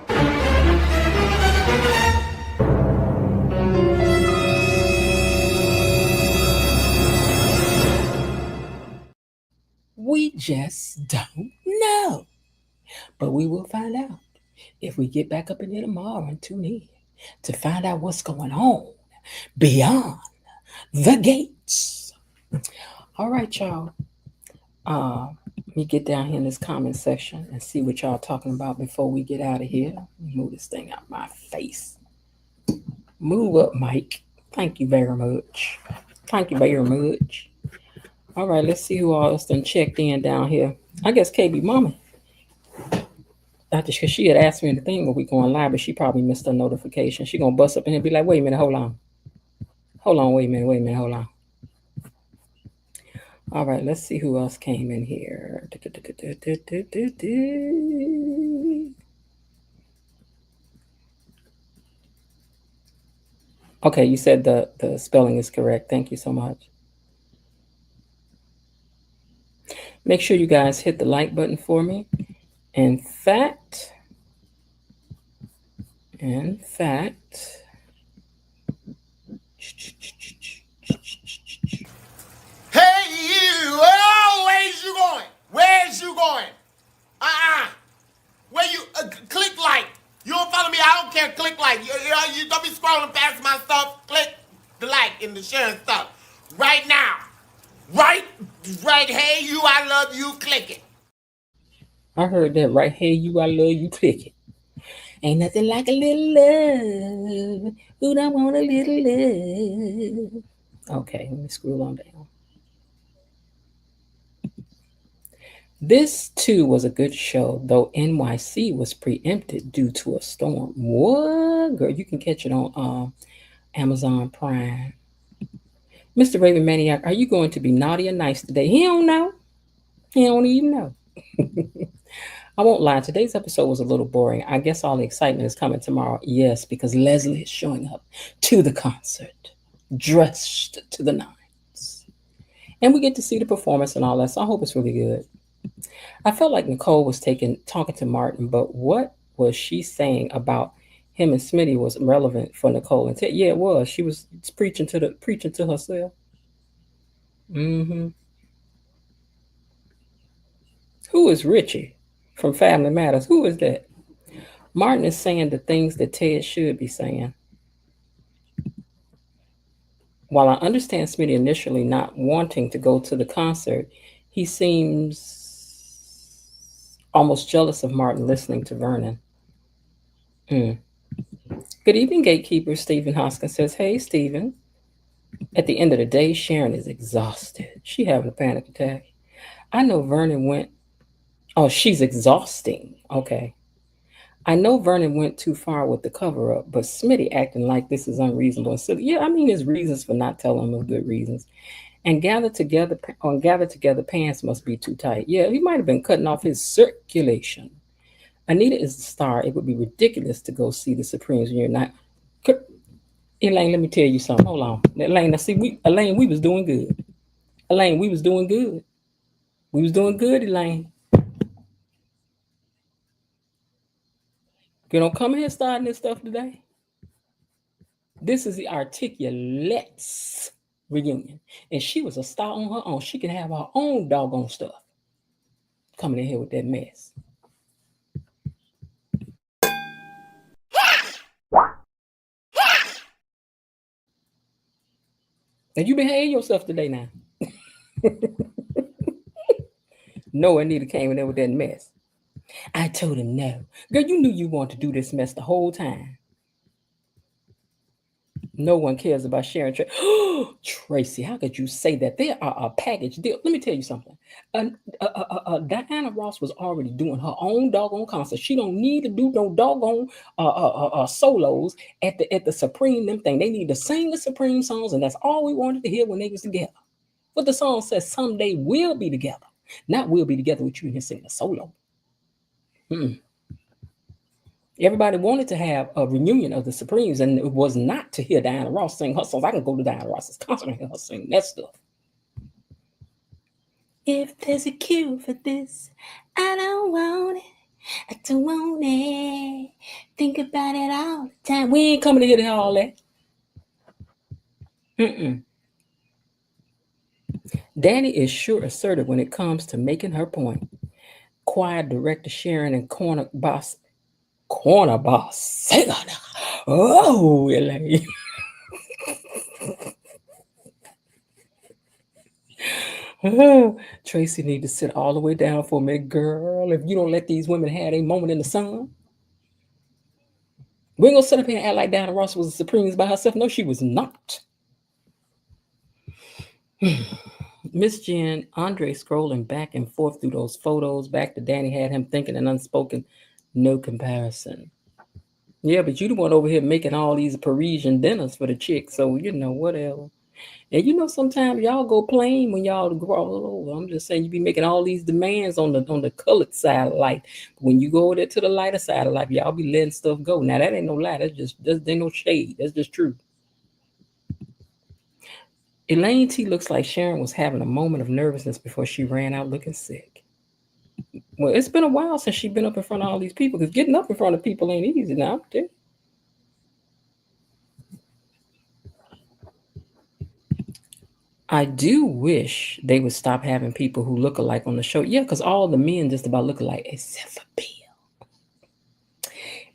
we just don't know. But we will find out if we get back up in here tomorrow and tune in to find out what's going on beyond the gates. All right, y'all. Let me get down here in this comment section and see what y'all talking about before we get out of here. Move this thing out my face. Move up, Mike. Thank you very much. Thank you very much. All right, let's see who else done checked in down here. I guess KB Mama. Because she had asked me the thing when we going live, but she probably missed a notification. She gonna bust up in here and be like, "Wait a minute, hold on. Hold on, wait a minute, hold on." All right, let's see who else came in here. Okay, you said the spelling is correct. Thank you so much. Make sure you guys hit the like button for me. In fact, hey, you! Where's you going? Where's you going? Where you click like? You don't follow me? I don't care. Click like. You don't be scrolling past my stuff. Click the like and the share and stuff right now. Right. Hey, you! I love you. Click it. I heard that. Right, hey, you! I love you. Click it. Ain't nothing like a little love. Who don't want a little love? Okay, let me scroll on down. This too was a good show, though NYC was preempted due to a storm. What, girl? You can catch it on Amazon Prime. Mr. Raven Maniac, are you going to be naughty or nice today? He don't know. He don't even know. I won't lie, today's episode was a little boring. I guess all the excitement is coming tomorrow. Yes, because Leslie is showing up to the concert, dressed to the nines. And we get to see the performance and all that, so I hope it's really good. I felt like Nicole was talking to Martin, but what was she saying about him and Smitty was relevant for Nicole and Ted? Yeah, it was. She was preaching to herself. Mm-hmm. Who is Richie from Family Matters? Who is that? Martin is saying the things that Ted should be saying. While I understand Smitty initially not wanting to go to the concert, he seems almost jealous of Martin listening to Vernon. Mm. Good evening, gatekeeper. Stephen Hoskins says, "Hey, Stephen." At the end of the day, Sharon is exhausted. She having a panic attack. I know Vernon went. Oh, she's exhausting. Okay. I know Vernon went too far with the cover up, but Smitty acting like this is unreasonable and silly. Yeah, I mean, his reasons for not telling him are good reasons. And gathered together pants must be too tight. Yeah, he might have been cutting off his circulation. Anita is the star. It would be ridiculous to go see the Supremes when you're not. Elaine, let me tell you something. Hold on. Elaine, Elaine, we was doing good. Elaine, we was doing good. We was doing good, Elaine. You don't come here starting this stuff today. This is the Articulates reunion. And she was a star on her own. She can have her own doggone stuff. Coming in here with that mess. And you behave yourself today now. No, Anita came in there with that mess. I told him no. Girl, you knew you wanted to do this mess the whole time. No one cares about Sharon. Tracy, how could you say that? They are a package deal. Let me tell you something. Diana Ross was already doing her own doggone concert. She don't need to do no doggone solos at the Supreme them thing. They need to sing the Supreme songs, and that's all we wanted to hear when they was together. But the song says someday we'll be together. Not we'll be together with you and here singing a solo. Everybody wanted to have a reunion of the Supremes, and it was not to hear Diana Ross sing her songs. I can go to Diana Ross's concert and hear her sing that stuff. If there's a cure for this, I don't want it. I don't want it. Think about it all the time. We ain't coming to hear all that. Danny is sure assertive when it comes to making her point. Quiet director Sharon and corner boss. Say that. Oh, Elaine. Tracy need to sit all the way down for me, girl. If you don't let these women have a moment in the sun, we ain't gonna sit up here and act like Diana Ross was the Supremes by herself. No, she was not. Miss Jen, Andre scrolling back and forth through those photos, back to Danny had him thinking an unspoken, no comparison. Yeah, but you the one over here making all these Parisian dinners for the chicks, so you know whatever. And you know, sometimes y'all go plain when y'all grow. I'm just saying, you be making all these demands on the colored side of life. When you go over there to the lighter side of life, y'all be letting stuff go. Now that ain't no lie. That's ain't no shade. That's just true. Elaine T looks like Sharon was having a moment of nervousness before she ran out looking sick. Well, it's been a while since she's been up in front of all these people, because getting up in front of people ain't easy now. I do wish they would stop having people who look alike on the show. Yeah, because all the men just about look alike, except for Bill.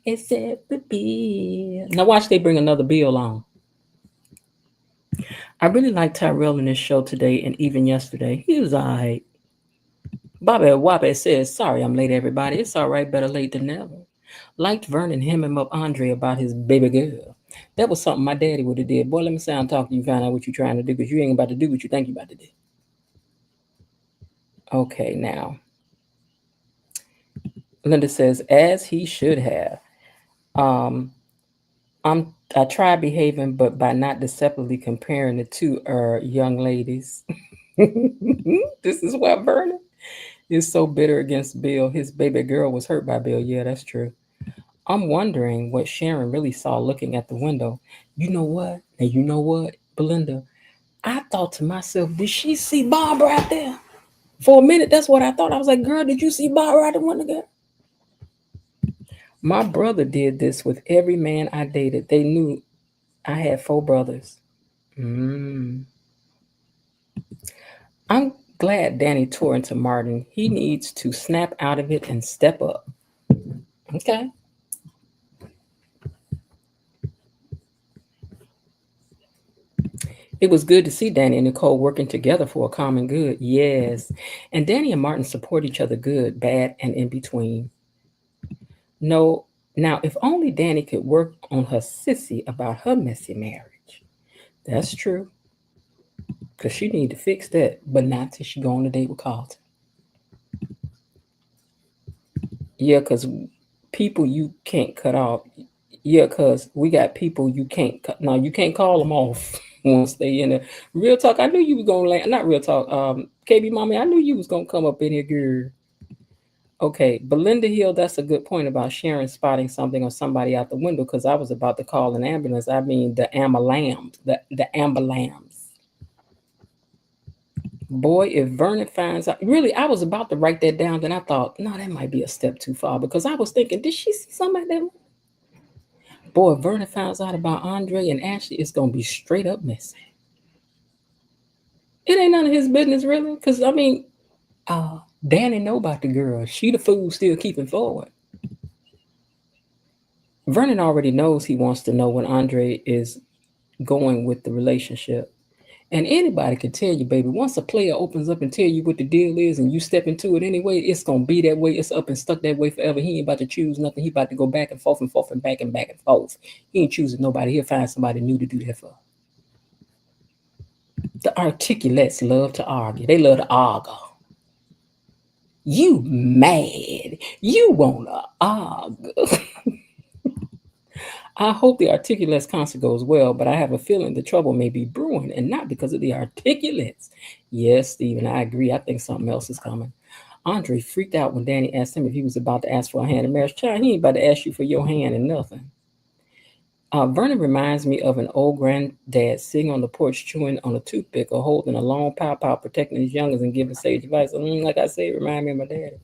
Except for Bill. Now watch they bring another Bill on. I really like Tyrell in this show today and even yesterday. He was all right. Bobby Wabe says, sorry I'm late, everybody. It's all right, better late than never. Liked Vernon hemming up Andre about his baby girl. That was something my daddy would have did. Boy, let me sound talk to you, find out what you're trying to do, because you ain't about to do what you think you're about to do. Okay, now. Linda says, as he should have. I try behaving, but by not deceptively comparing the two young ladies. This is why Vernon is so bitter against Bill. His baby girl was hurt by Bill. Yeah, that's true. I'm wondering what Sharon really saw looking at the window. You know what? And you know what, Belinda? I thought to myself, did she see Bob right there? For a minute, that's what I thought. I was like, girl, did you see Bob right there? Window, girl? My brother did this with every man I dated. They knew I had 4 brothers. Mm. I'm glad Danny tore into Martin. He needs to snap out of it and step up. Okay. It was good to see Danny and Nicole working together for a common good. Yes. And Danny and Martin support each other good, bad, and in between. No, now if only Danny could work on her sissy about her messy marriage. That's true. Because she need to fix that, but not till she go on a date with Carlton. Yeah, because people you can't cut off. Yeah, because we got people you can't cut. No, you can't call them off once they in there. Real talk, I knew you was going to land. Not real talk. KB Mommy, I knew you was going to come up in here, girl. Okay, Belinda Hill, that's a good point about Sharon spotting something or somebody out the window because I was about to call an ambulance. I mean, the ambulance. The ambulance. Boy, if Vernon finds out, really, I was about to write that down. Then I thought, no, that might be a step too far because I was thinking, did she see somebody that? Boy, if Vernon finds out about Andre and Ashley, it's gonna be straight up messy. It ain't none of his business, really, because I mean, Danny know about the girl. She the fool still keeping forward. Vernon already knows he wants to know when Andre is going with the relationship. And anybody can tell you, baby, once a player opens up and tell you what the deal is and you step into it anyway, it's going to be that way. It's up and stuck that way forever. He ain't about to choose nothing. He about to go back and forth and forth and back and back and forth. He ain't choosing nobody. He'll find somebody new to do that for. The articulates love to argue. They love to argue. You mad. You want to argue. I hope the articulates concert goes well, but I have a feeling the trouble may be brewing, and not because of the articulates. Yes, Stephen, I agree. I think something else is coming. Andre freaked out when Danny asked him if he was about to ask for a hand in marriage. Child, he ain't about to ask you for your hand and nothing. Vernon reminds me of an old granddad sitting on the porch chewing on a toothpick or holding a long pow protecting his youngers and giving sage advice. Like I said, it reminded me of my daddy.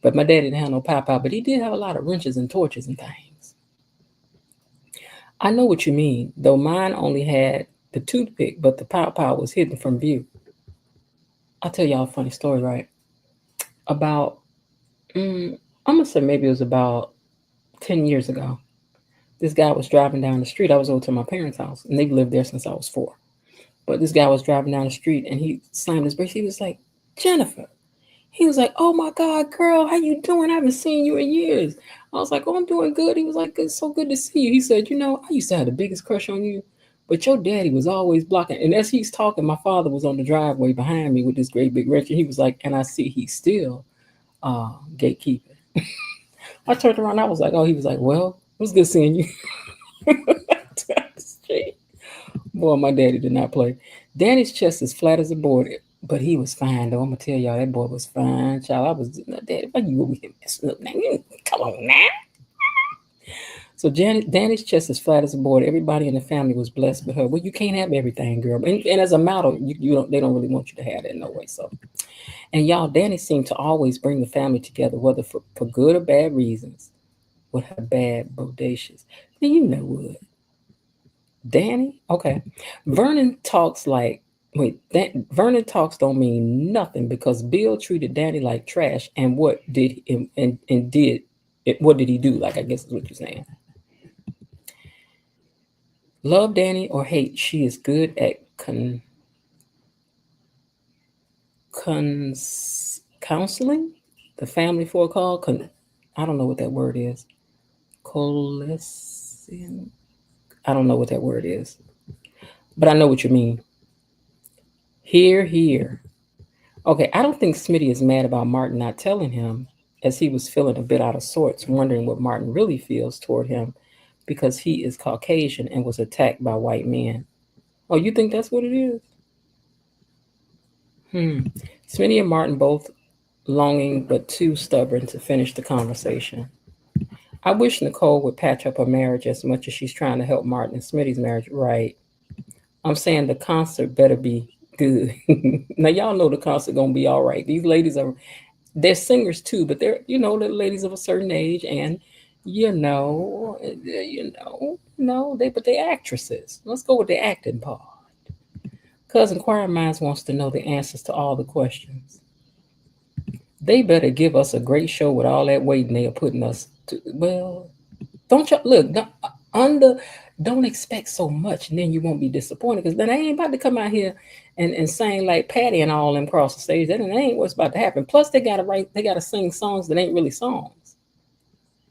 But my dad didn't have no pow, but he did have a lot of wrenches and torches and things. I know what you mean, though mine only had the toothpick, but the pow was hidden from view. I'll tell y'all a funny story, right? About, I'm going to say maybe it was about 10 years ago. This guy was driving down the street. I was over to my parents' house, and they've lived there since I was 4. But this guy was driving down the street, and he slammed his brakes. He was like, Jennifer. He was like, oh, my God, girl, how you doing? I haven't seen you in years. I was like, oh, I'm doing good. He was like, it's so good to see you. He said, you know, I used to have the biggest crush on you, but your daddy was always blocking. And as he's talking, my father was on the driveway behind me with this great big wrench. And he was like, and I see he's still gatekeeping. I turned around. I was like, oh, he was like, well, it was good seeing you. Boy, my daddy did not play. Danny's chest is flat as a board, but he was fine, though. I'm going to tell y'all, that boy was fine. Child, I was, Daddy, why you over here messing up now? Come on now. So Danny's chest is flat as a board. Everybody in the family was blessed with her. Well, you can't have everything, girl. And as a matter, they don't really want you to have that no way. So, and y'all, Danny seemed to always bring the family together, whether for good or bad reasons, with her bad bodacious. And you know what? Danny? Okay. Vernon talks like, Vernon talks don't mean nothing because Bill treated Danny like trash. And what did what did he do? Like, I guess is what you're saying. Love Danny or hate, she is good at counseling the family for a call. I don't know what that word is. Coalescing. I don't know what that word is, but I know what you mean. Here. Okay, I don't think Smitty is mad about Martin not telling him, as he was feeling a bit out of sorts, wondering what Martin really feels toward him because he is Caucasian and was attacked by white men. Oh, you think that's what it is? Smitty and Martin both longing but too stubborn to finish the conversation. I wish Nicole would patch up her marriage as much as she's trying to help Martin and Smitty's marriage. Right. I'm saying the concert better be good. Now y'all know the concert gonna be all right. These ladies are they're singers too, but they're the ladies of a certain age, and no, they actresses. Let's go with the acting part. Cousin Choir Minds wants to know the answers to all the questions. They better give us a great show with all that waiting they are putting us to. Well, don't you look under? Don't expect so much, and then you won't be disappointed. Because then I ain't about to come out here and sing like Patty and all them across the stage. That ain't what's about to happen. Plus, they gotta write, they gotta sing songs that ain't really songs.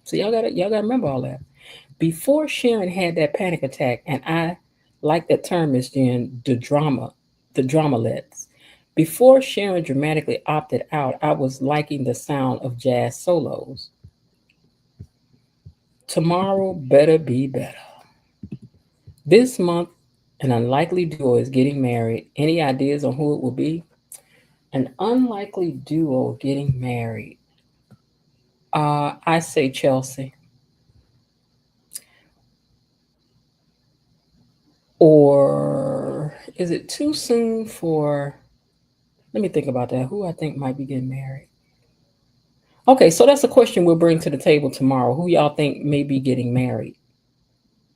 So y'all gotta remember all that. Before Sharon had that panic attack, and I like that term, Miss Jen, the dramalets. Before Sharon dramatically opted out, I was liking the sound of jazz solos. Tomorrow better be better. This month, an unlikely duo is getting married. Any ideas on who it will be? An unlikely duo getting married. I say Chelsea. Or is it too soon for? Let me think about that. Who I think might be getting married? Okay, so that's a question we'll bring to the table tomorrow. Who y'all think may be getting married?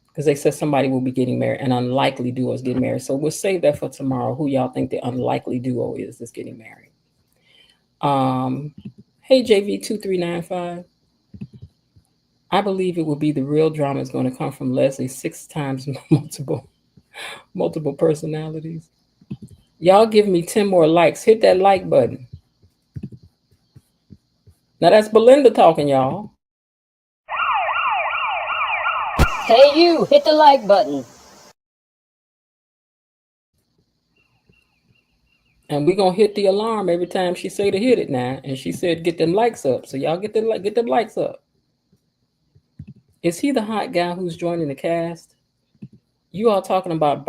Because they said somebody will be getting married. An unlikely duo is getting married. So we'll save that for tomorrow. Who y'all think the unlikely duo is that's getting married? Um, hey JV2395. I believe it will be the real drama is going to come from Leslie 6 times multiple personalities. Y'all give me 10 more likes. Hit that like button. Now that's Belinda talking, y'all. Hey, you, hit the like button. And we're gonna hit the alarm every time she say to hit it now. And she said get them likes up. So y'all get them likes up. Is he the hot guy who's joining the cast? You all talking about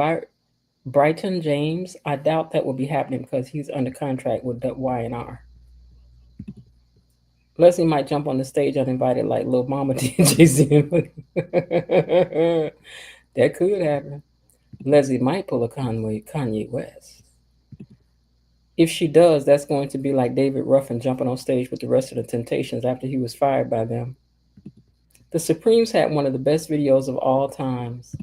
Brighton James? I doubt that will be happening because he's under contract with Y&R. Leslie might jump on the stage uninvited like Lil Mama did Jay-Z. That could happen. Leslie might pull a Kanye West. If she does, that's going to be like David Ruffin jumping on stage with the rest of the Temptations after he was fired by them. The Supremes had one of the best videos of all times.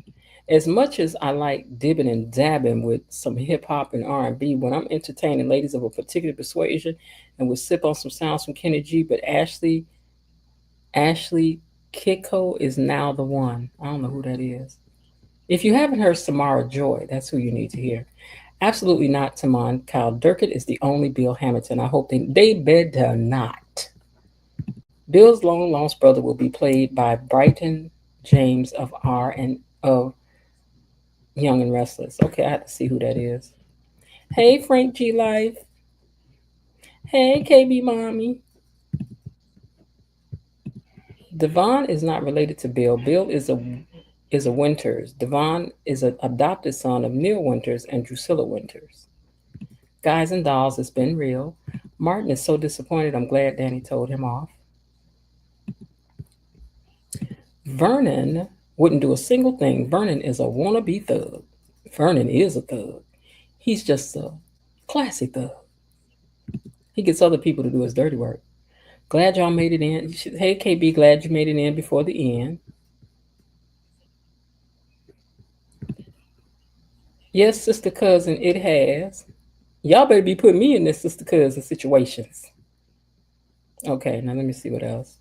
As much as I like dibbing and dabbing with some hip hop and R&B, when I'm entertaining ladies of a particular persuasion and would sip on some sounds from Kenny G, but Ashley Kiko is now the one. I don't know who that is. If you haven't heard Samara Joy, that's who you need to hear. Absolutely not, Tamon. Kyle Durkett is the only Bill Hamilton. I hope they better not. Bill's long lost brother will be played by Brighton James of R and of Young and Restless. Okay, I have to see who that is. Hey, Frank G Life. Hey, KB Mommy. Devon is not related to Bill. Bill is a Winters. Devon is an adopted son of Neil Winters and Drusilla Winters. Guys and dolls, it's been real. Martin is so disappointed. I'm glad Danny told him off. Vernon wouldn't do a single thing. Vernon is a wannabe thug. Vernon is a thug. He's just a classy thug. He gets other people to do his dirty work. Glad y'all made it in. Hey, KB, glad you made it in before the end. Yes, sister cousin, it has. Y'all better be putting me in this sister cousin situations. Okay, now let me see what else.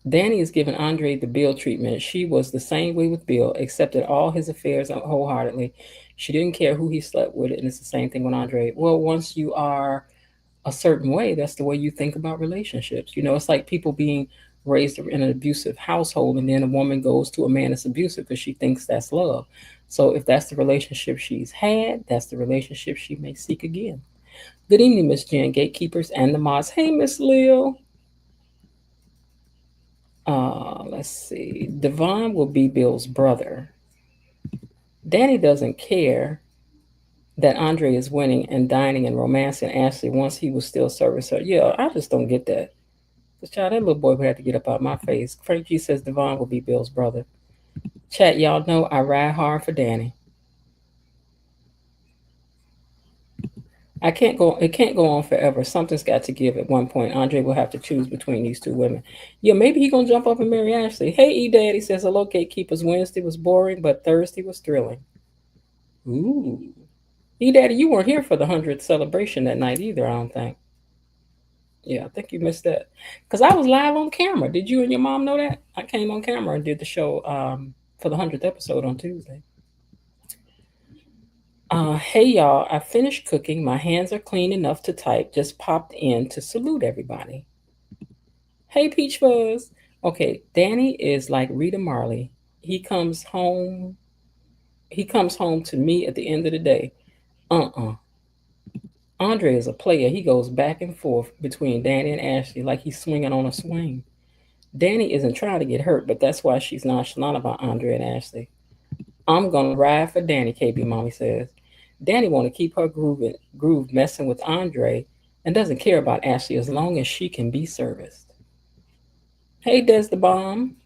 Danny is giving Andre the Bill treatment. She was the same way with Bill, accepted all his affairs wholeheartedly. She didn't care who he slept with, and it's the same thing with Andre. Well, once you are a certain way, that's the way you think about relationships. It's like people being raised in an abusive household, and then a woman goes to a man that's abusive because she thinks that's love. So if that's the relationship she's had, that's the relationship she may seek again. Good evening, Miss Jen, gatekeepers, and the mods. Hey, Miss Lil. Let's see. Devon will be Bill's brother. Danny doesn't care that Andre is winning and dining and romancing Ashley once he will still service her. Yeah, I just don't get that. Because, child, that little boy would have to get up out of my face. Frank G says Devon will be Bill's brother. Chat, y'all know I ride hard for Danny. I can't go. It can't go on forever. Something's got to give. At one point, Andre will have to choose between these two women. Yeah, maybe he gonna jump up and marry Ashley. Hey, E Daddy says hello, gatekeepers. Wednesday was boring, but Thursday was thrilling. Ooh, E Daddy, you weren't here for the 100th celebration that night either. I don't think. Yeah, I think you missed that. Cause I was live on camera. Did you and your mom know that? I came on camera and did the show for the 100th episode on Tuesday. Hey y'all, I finished cooking. My hands are clean enough to type. Just popped in to salute everybody. Hey Peach Fuzz. Okay, Danny is like Rita Marley. He comes home. He comes home to me at the end of the day. Uh-uh. Andre is a player. He goes back and forth between Danny and Ashley like he's swinging on a swing. Danny isn't trying to get hurt, but that's why she's nonchalant about Andre and Ashley. I'm gonna ride for Danny, KB Mommy says. Danny want to keep her groove messing with Andre and doesn't care about Ashley as long as she can be serviced. Hey, Des the Bomb.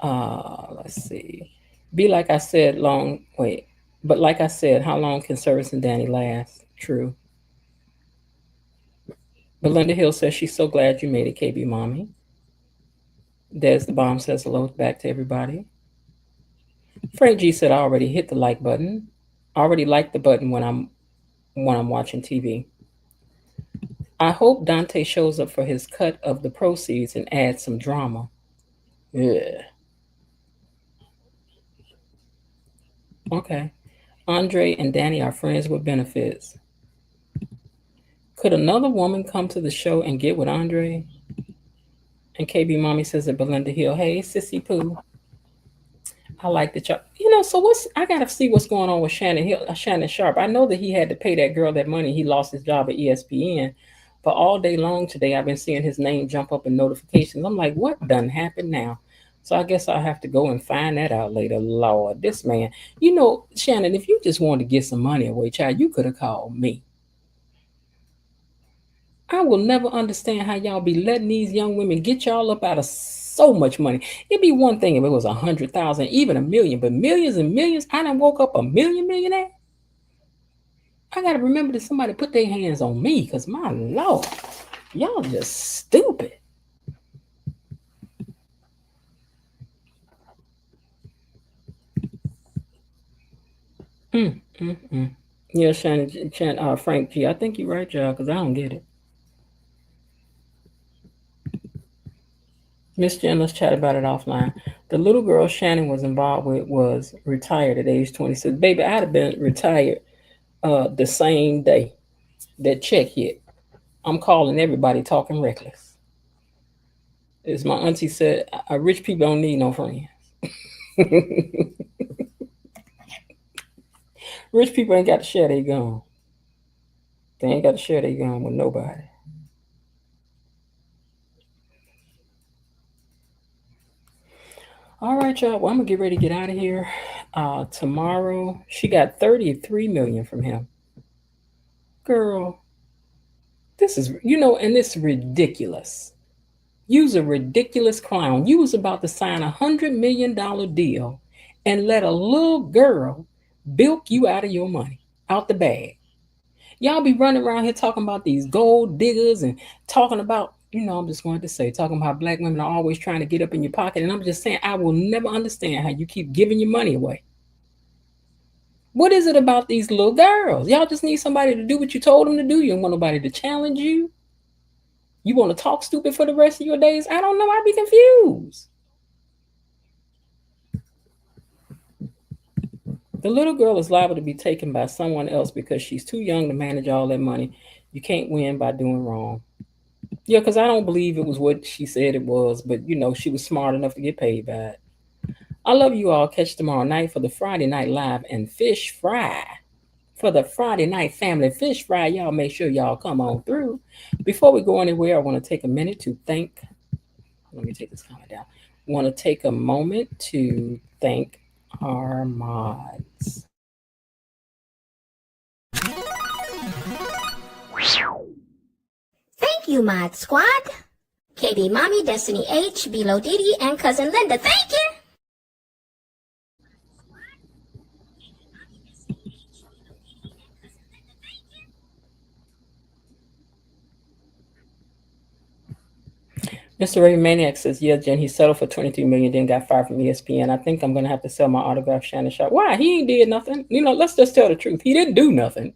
Let's see. Be like I said, long wait. But like I said, how long can servicing Danny last? True. Belinda Hill says she's so glad you made it, KB Mommy. Des the Bomb says hello back to everybody. Frank G said I already hit the like button. I already like the button when I'm watching TV. I hope Dante shows up for his cut of the proceeds and adds some drama. Yeah. Okay. Andre and Danny are friends with benefits. Could another woman come to the show and get with Andre? And KB Mommy says at Belinda Hill, hey, Sissy Pooh. I like the y'all. So I gotta see what's going on with Shannon Sharp. I know that he had to pay that girl that money. He lost his job at ESPN. But all day long today, I've been seeing his name jump up in notifications. I'm like, what done happened now? So I guess I'll have to go and find that out later. Lord, this man. Shannon, if you just wanted to get some money away, child, you could have called me. I will never understand how y'all be letting these young women get y'all up out of so much money. It'd be one thing if it was 100,000, even a million, but millions and millions. I done woke up a millionaire. I gotta remember that somebody put their hands on me, cause my Lord, y'all just stupid. Mm, mm, mm. Yeah, Shannon, Frank G. I think you're right, y'all, cause I don't get it. Miss Jen, let's chat about it offline. The little girl Shannon was involved with was retired at age 26. Baby, I'd have been retired the same day that check hit. I'm calling everybody talking reckless. As my auntie said, rich people don't need no friends. Rich people ain't got to share their gun. They ain't got to share their gun with nobody. All right, y'all. Well, I'm gonna get ready to get out of here. Tomorrow, she got 33 million from him. Girl, this is and this is ridiculous. You's a ridiculous clown. You was about to sign $100 million deal and let a little girl bilk you out of your money, out the bag. Y'all be running around here talking about these gold diggers and talking about, I'm just going to say, talking about black women are always trying to get up in your pocket. And I'm just saying, I will never understand how you keep giving your money away. What is it about these little girls? Y'all just need somebody to do what you told them to do. You don't want nobody to challenge you. You want to talk stupid for the rest of your days? I don't know. I'd be confused. The little girl is liable to be taken by someone else because she's too young to manage all that money. You can't win by doing wrong. Yeah, because I don't believe it was what she said it was, but she was smart enough to get paid by it. I love you all. Catch tomorrow night for the Friday Night Live and Fish Fry. For the Friday Night Family Fish Fry, y'all make sure y'all come on through. Before we go anywhere, I want to take a minute to thank Let me take this comment down. Want to take a moment to thank our mods. Thank you, Mod Squad. KB Mommy, Destiny H, Bilo Didi, and Cousin Linda. Thank you. Mr. Ray Maniac says, yeah, Jen, he settled for $23 million, then got fired from ESPN. I think I'm going to have to sell my autograph Shannon Sharp. Why? He ain't did nothing. Let's just tell the truth. He didn't do nothing.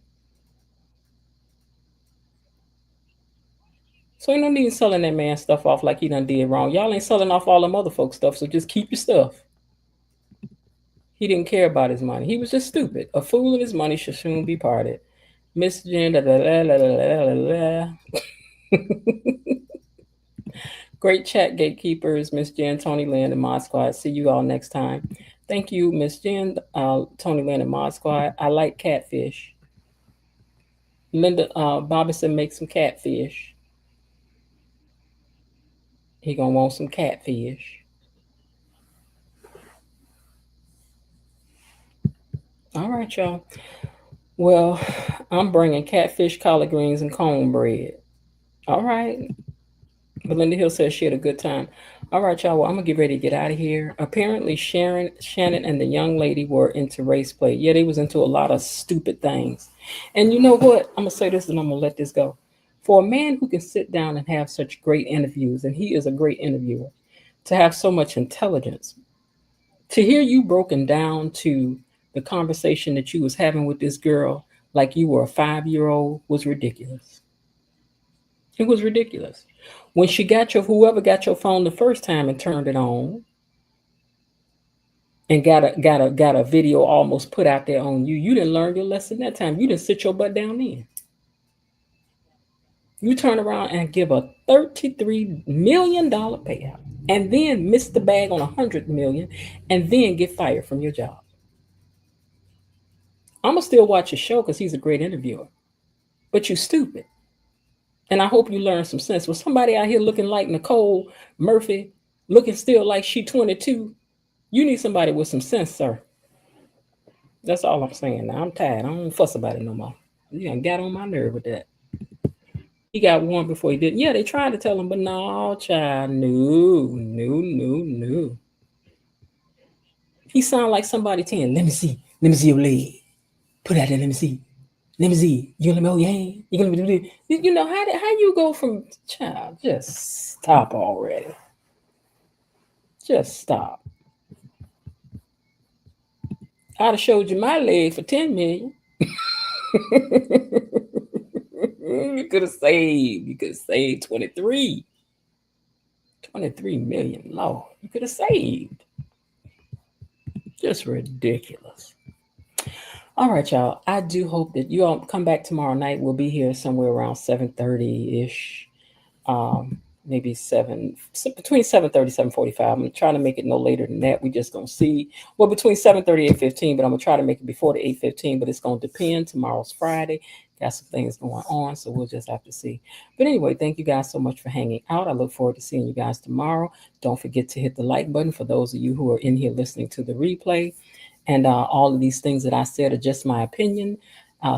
So ain't no need selling that man stuff off like he done did wrong. Y'all ain't selling off all them other folks' stuff, so just keep your stuff. He didn't care about his money. He was just stupid. A fool and his money should soon be parted. Miss Jen, Great chat, gatekeepers, Miss Jen, Tony Lynn, and Mod Squad. See you all next time. Thank you, Miss Jen, Tony Lynn, and Mod Squad. I like catfish. Linda, Bobby said make some catfish. He gonna want some catfish. All right, y'all. Well, I'm bringing catfish, collard greens, and cornbread. All right. Belinda Hill says she had a good time. All right, y'all. Well, I'm going to get ready to get out of here. Apparently, Shannon, and the young lady were into race play. Yeah, they was into a lot of stupid things. And you know what? I'm going to say this and I'm going to let this go. For a man who can sit down and have such great interviews, and he is a great interviewer, to have so much intelligence, to hear you broken down to the conversation that you was having with this girl like you were a 5-year-old was ridiculous. It was ridiculous. When she whoever got your phone the first time and turned it on and got a video almost put out there on you, you didn't learn your lesson that time. You didn't sit your butt down then. You turn around and give a $33 million payout and then miss the bag on $100 million and then get fired from your job. I'm going to still watch your show because he's a great interviewer, but you stupid. And I hope you learn some sense. With somebody out here looking like Nicole Murphy, looking still like she 22, you need somebody with some sense, sir. That's all I'm saying. Now I'm tired. I don't fuss about it no more. You done got on my nerve with that. He got warned before he did. Yeah, they tried to tell him, but no, child, no. He sound like somebody telling, let me see your leg. Put out there, let me see. You gonna let me hold your hand? You gonna do this? You know how you go from child? Just stop already. Just stop. I'd have showed you my leg for $10 million. You could have saved 23 million. Lord, you could have saved. Just ridiculous. All right, y'all. I do hope that you all come back tomorrow night. We'll be here somewhere around 7:30-ish. Maybe between 7:30, 7:45. I'm trying to make it no later than that. We just gonna see. Well, between 7:30 and 8:15, but I'm gonna try to make it before the 8:15, but it's gonna depend. Tomorrow's Friday. Got some things going on, so we'll just have to see. But anyway, thank you guys so much for hanging out. I look forward to seeing you guys tomorrow. Don't forget to hit the like button for those of you who are in here listening to the replay. And all of these things that I said are just my opinion.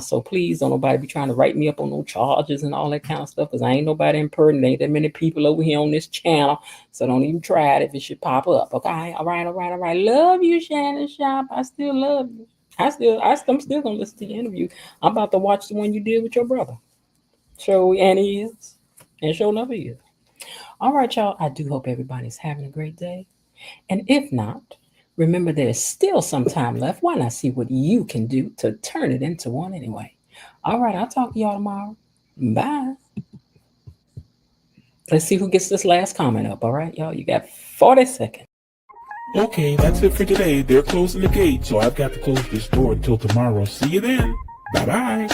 So please don't nobody be trying to write me up on no charges and all that kind of stuff, because I ain't nobody impertinent. Ain't that many people over here on this channel. So don't even try it if it should pop up. Okay. All right. Love you, Shannon Sharp. I still love you. I'm still gonna listen to your interview. I'm about to watch the one you did with your brother. Show Annie is and show enough is. All right, y'all. I do hope everybody's having a great day. And if not, remember, there's still some time left. Why not see what you can do to turn it into one anyway? All right, I'll talk to y'all tomorrow. Bye. Let's see who gets this last comment up. All right, y'all, you got 40 seconds. Okay, that's it for today. They're closing the gate, so I've got to close this door until tomorrow. See you then. Bye-bye.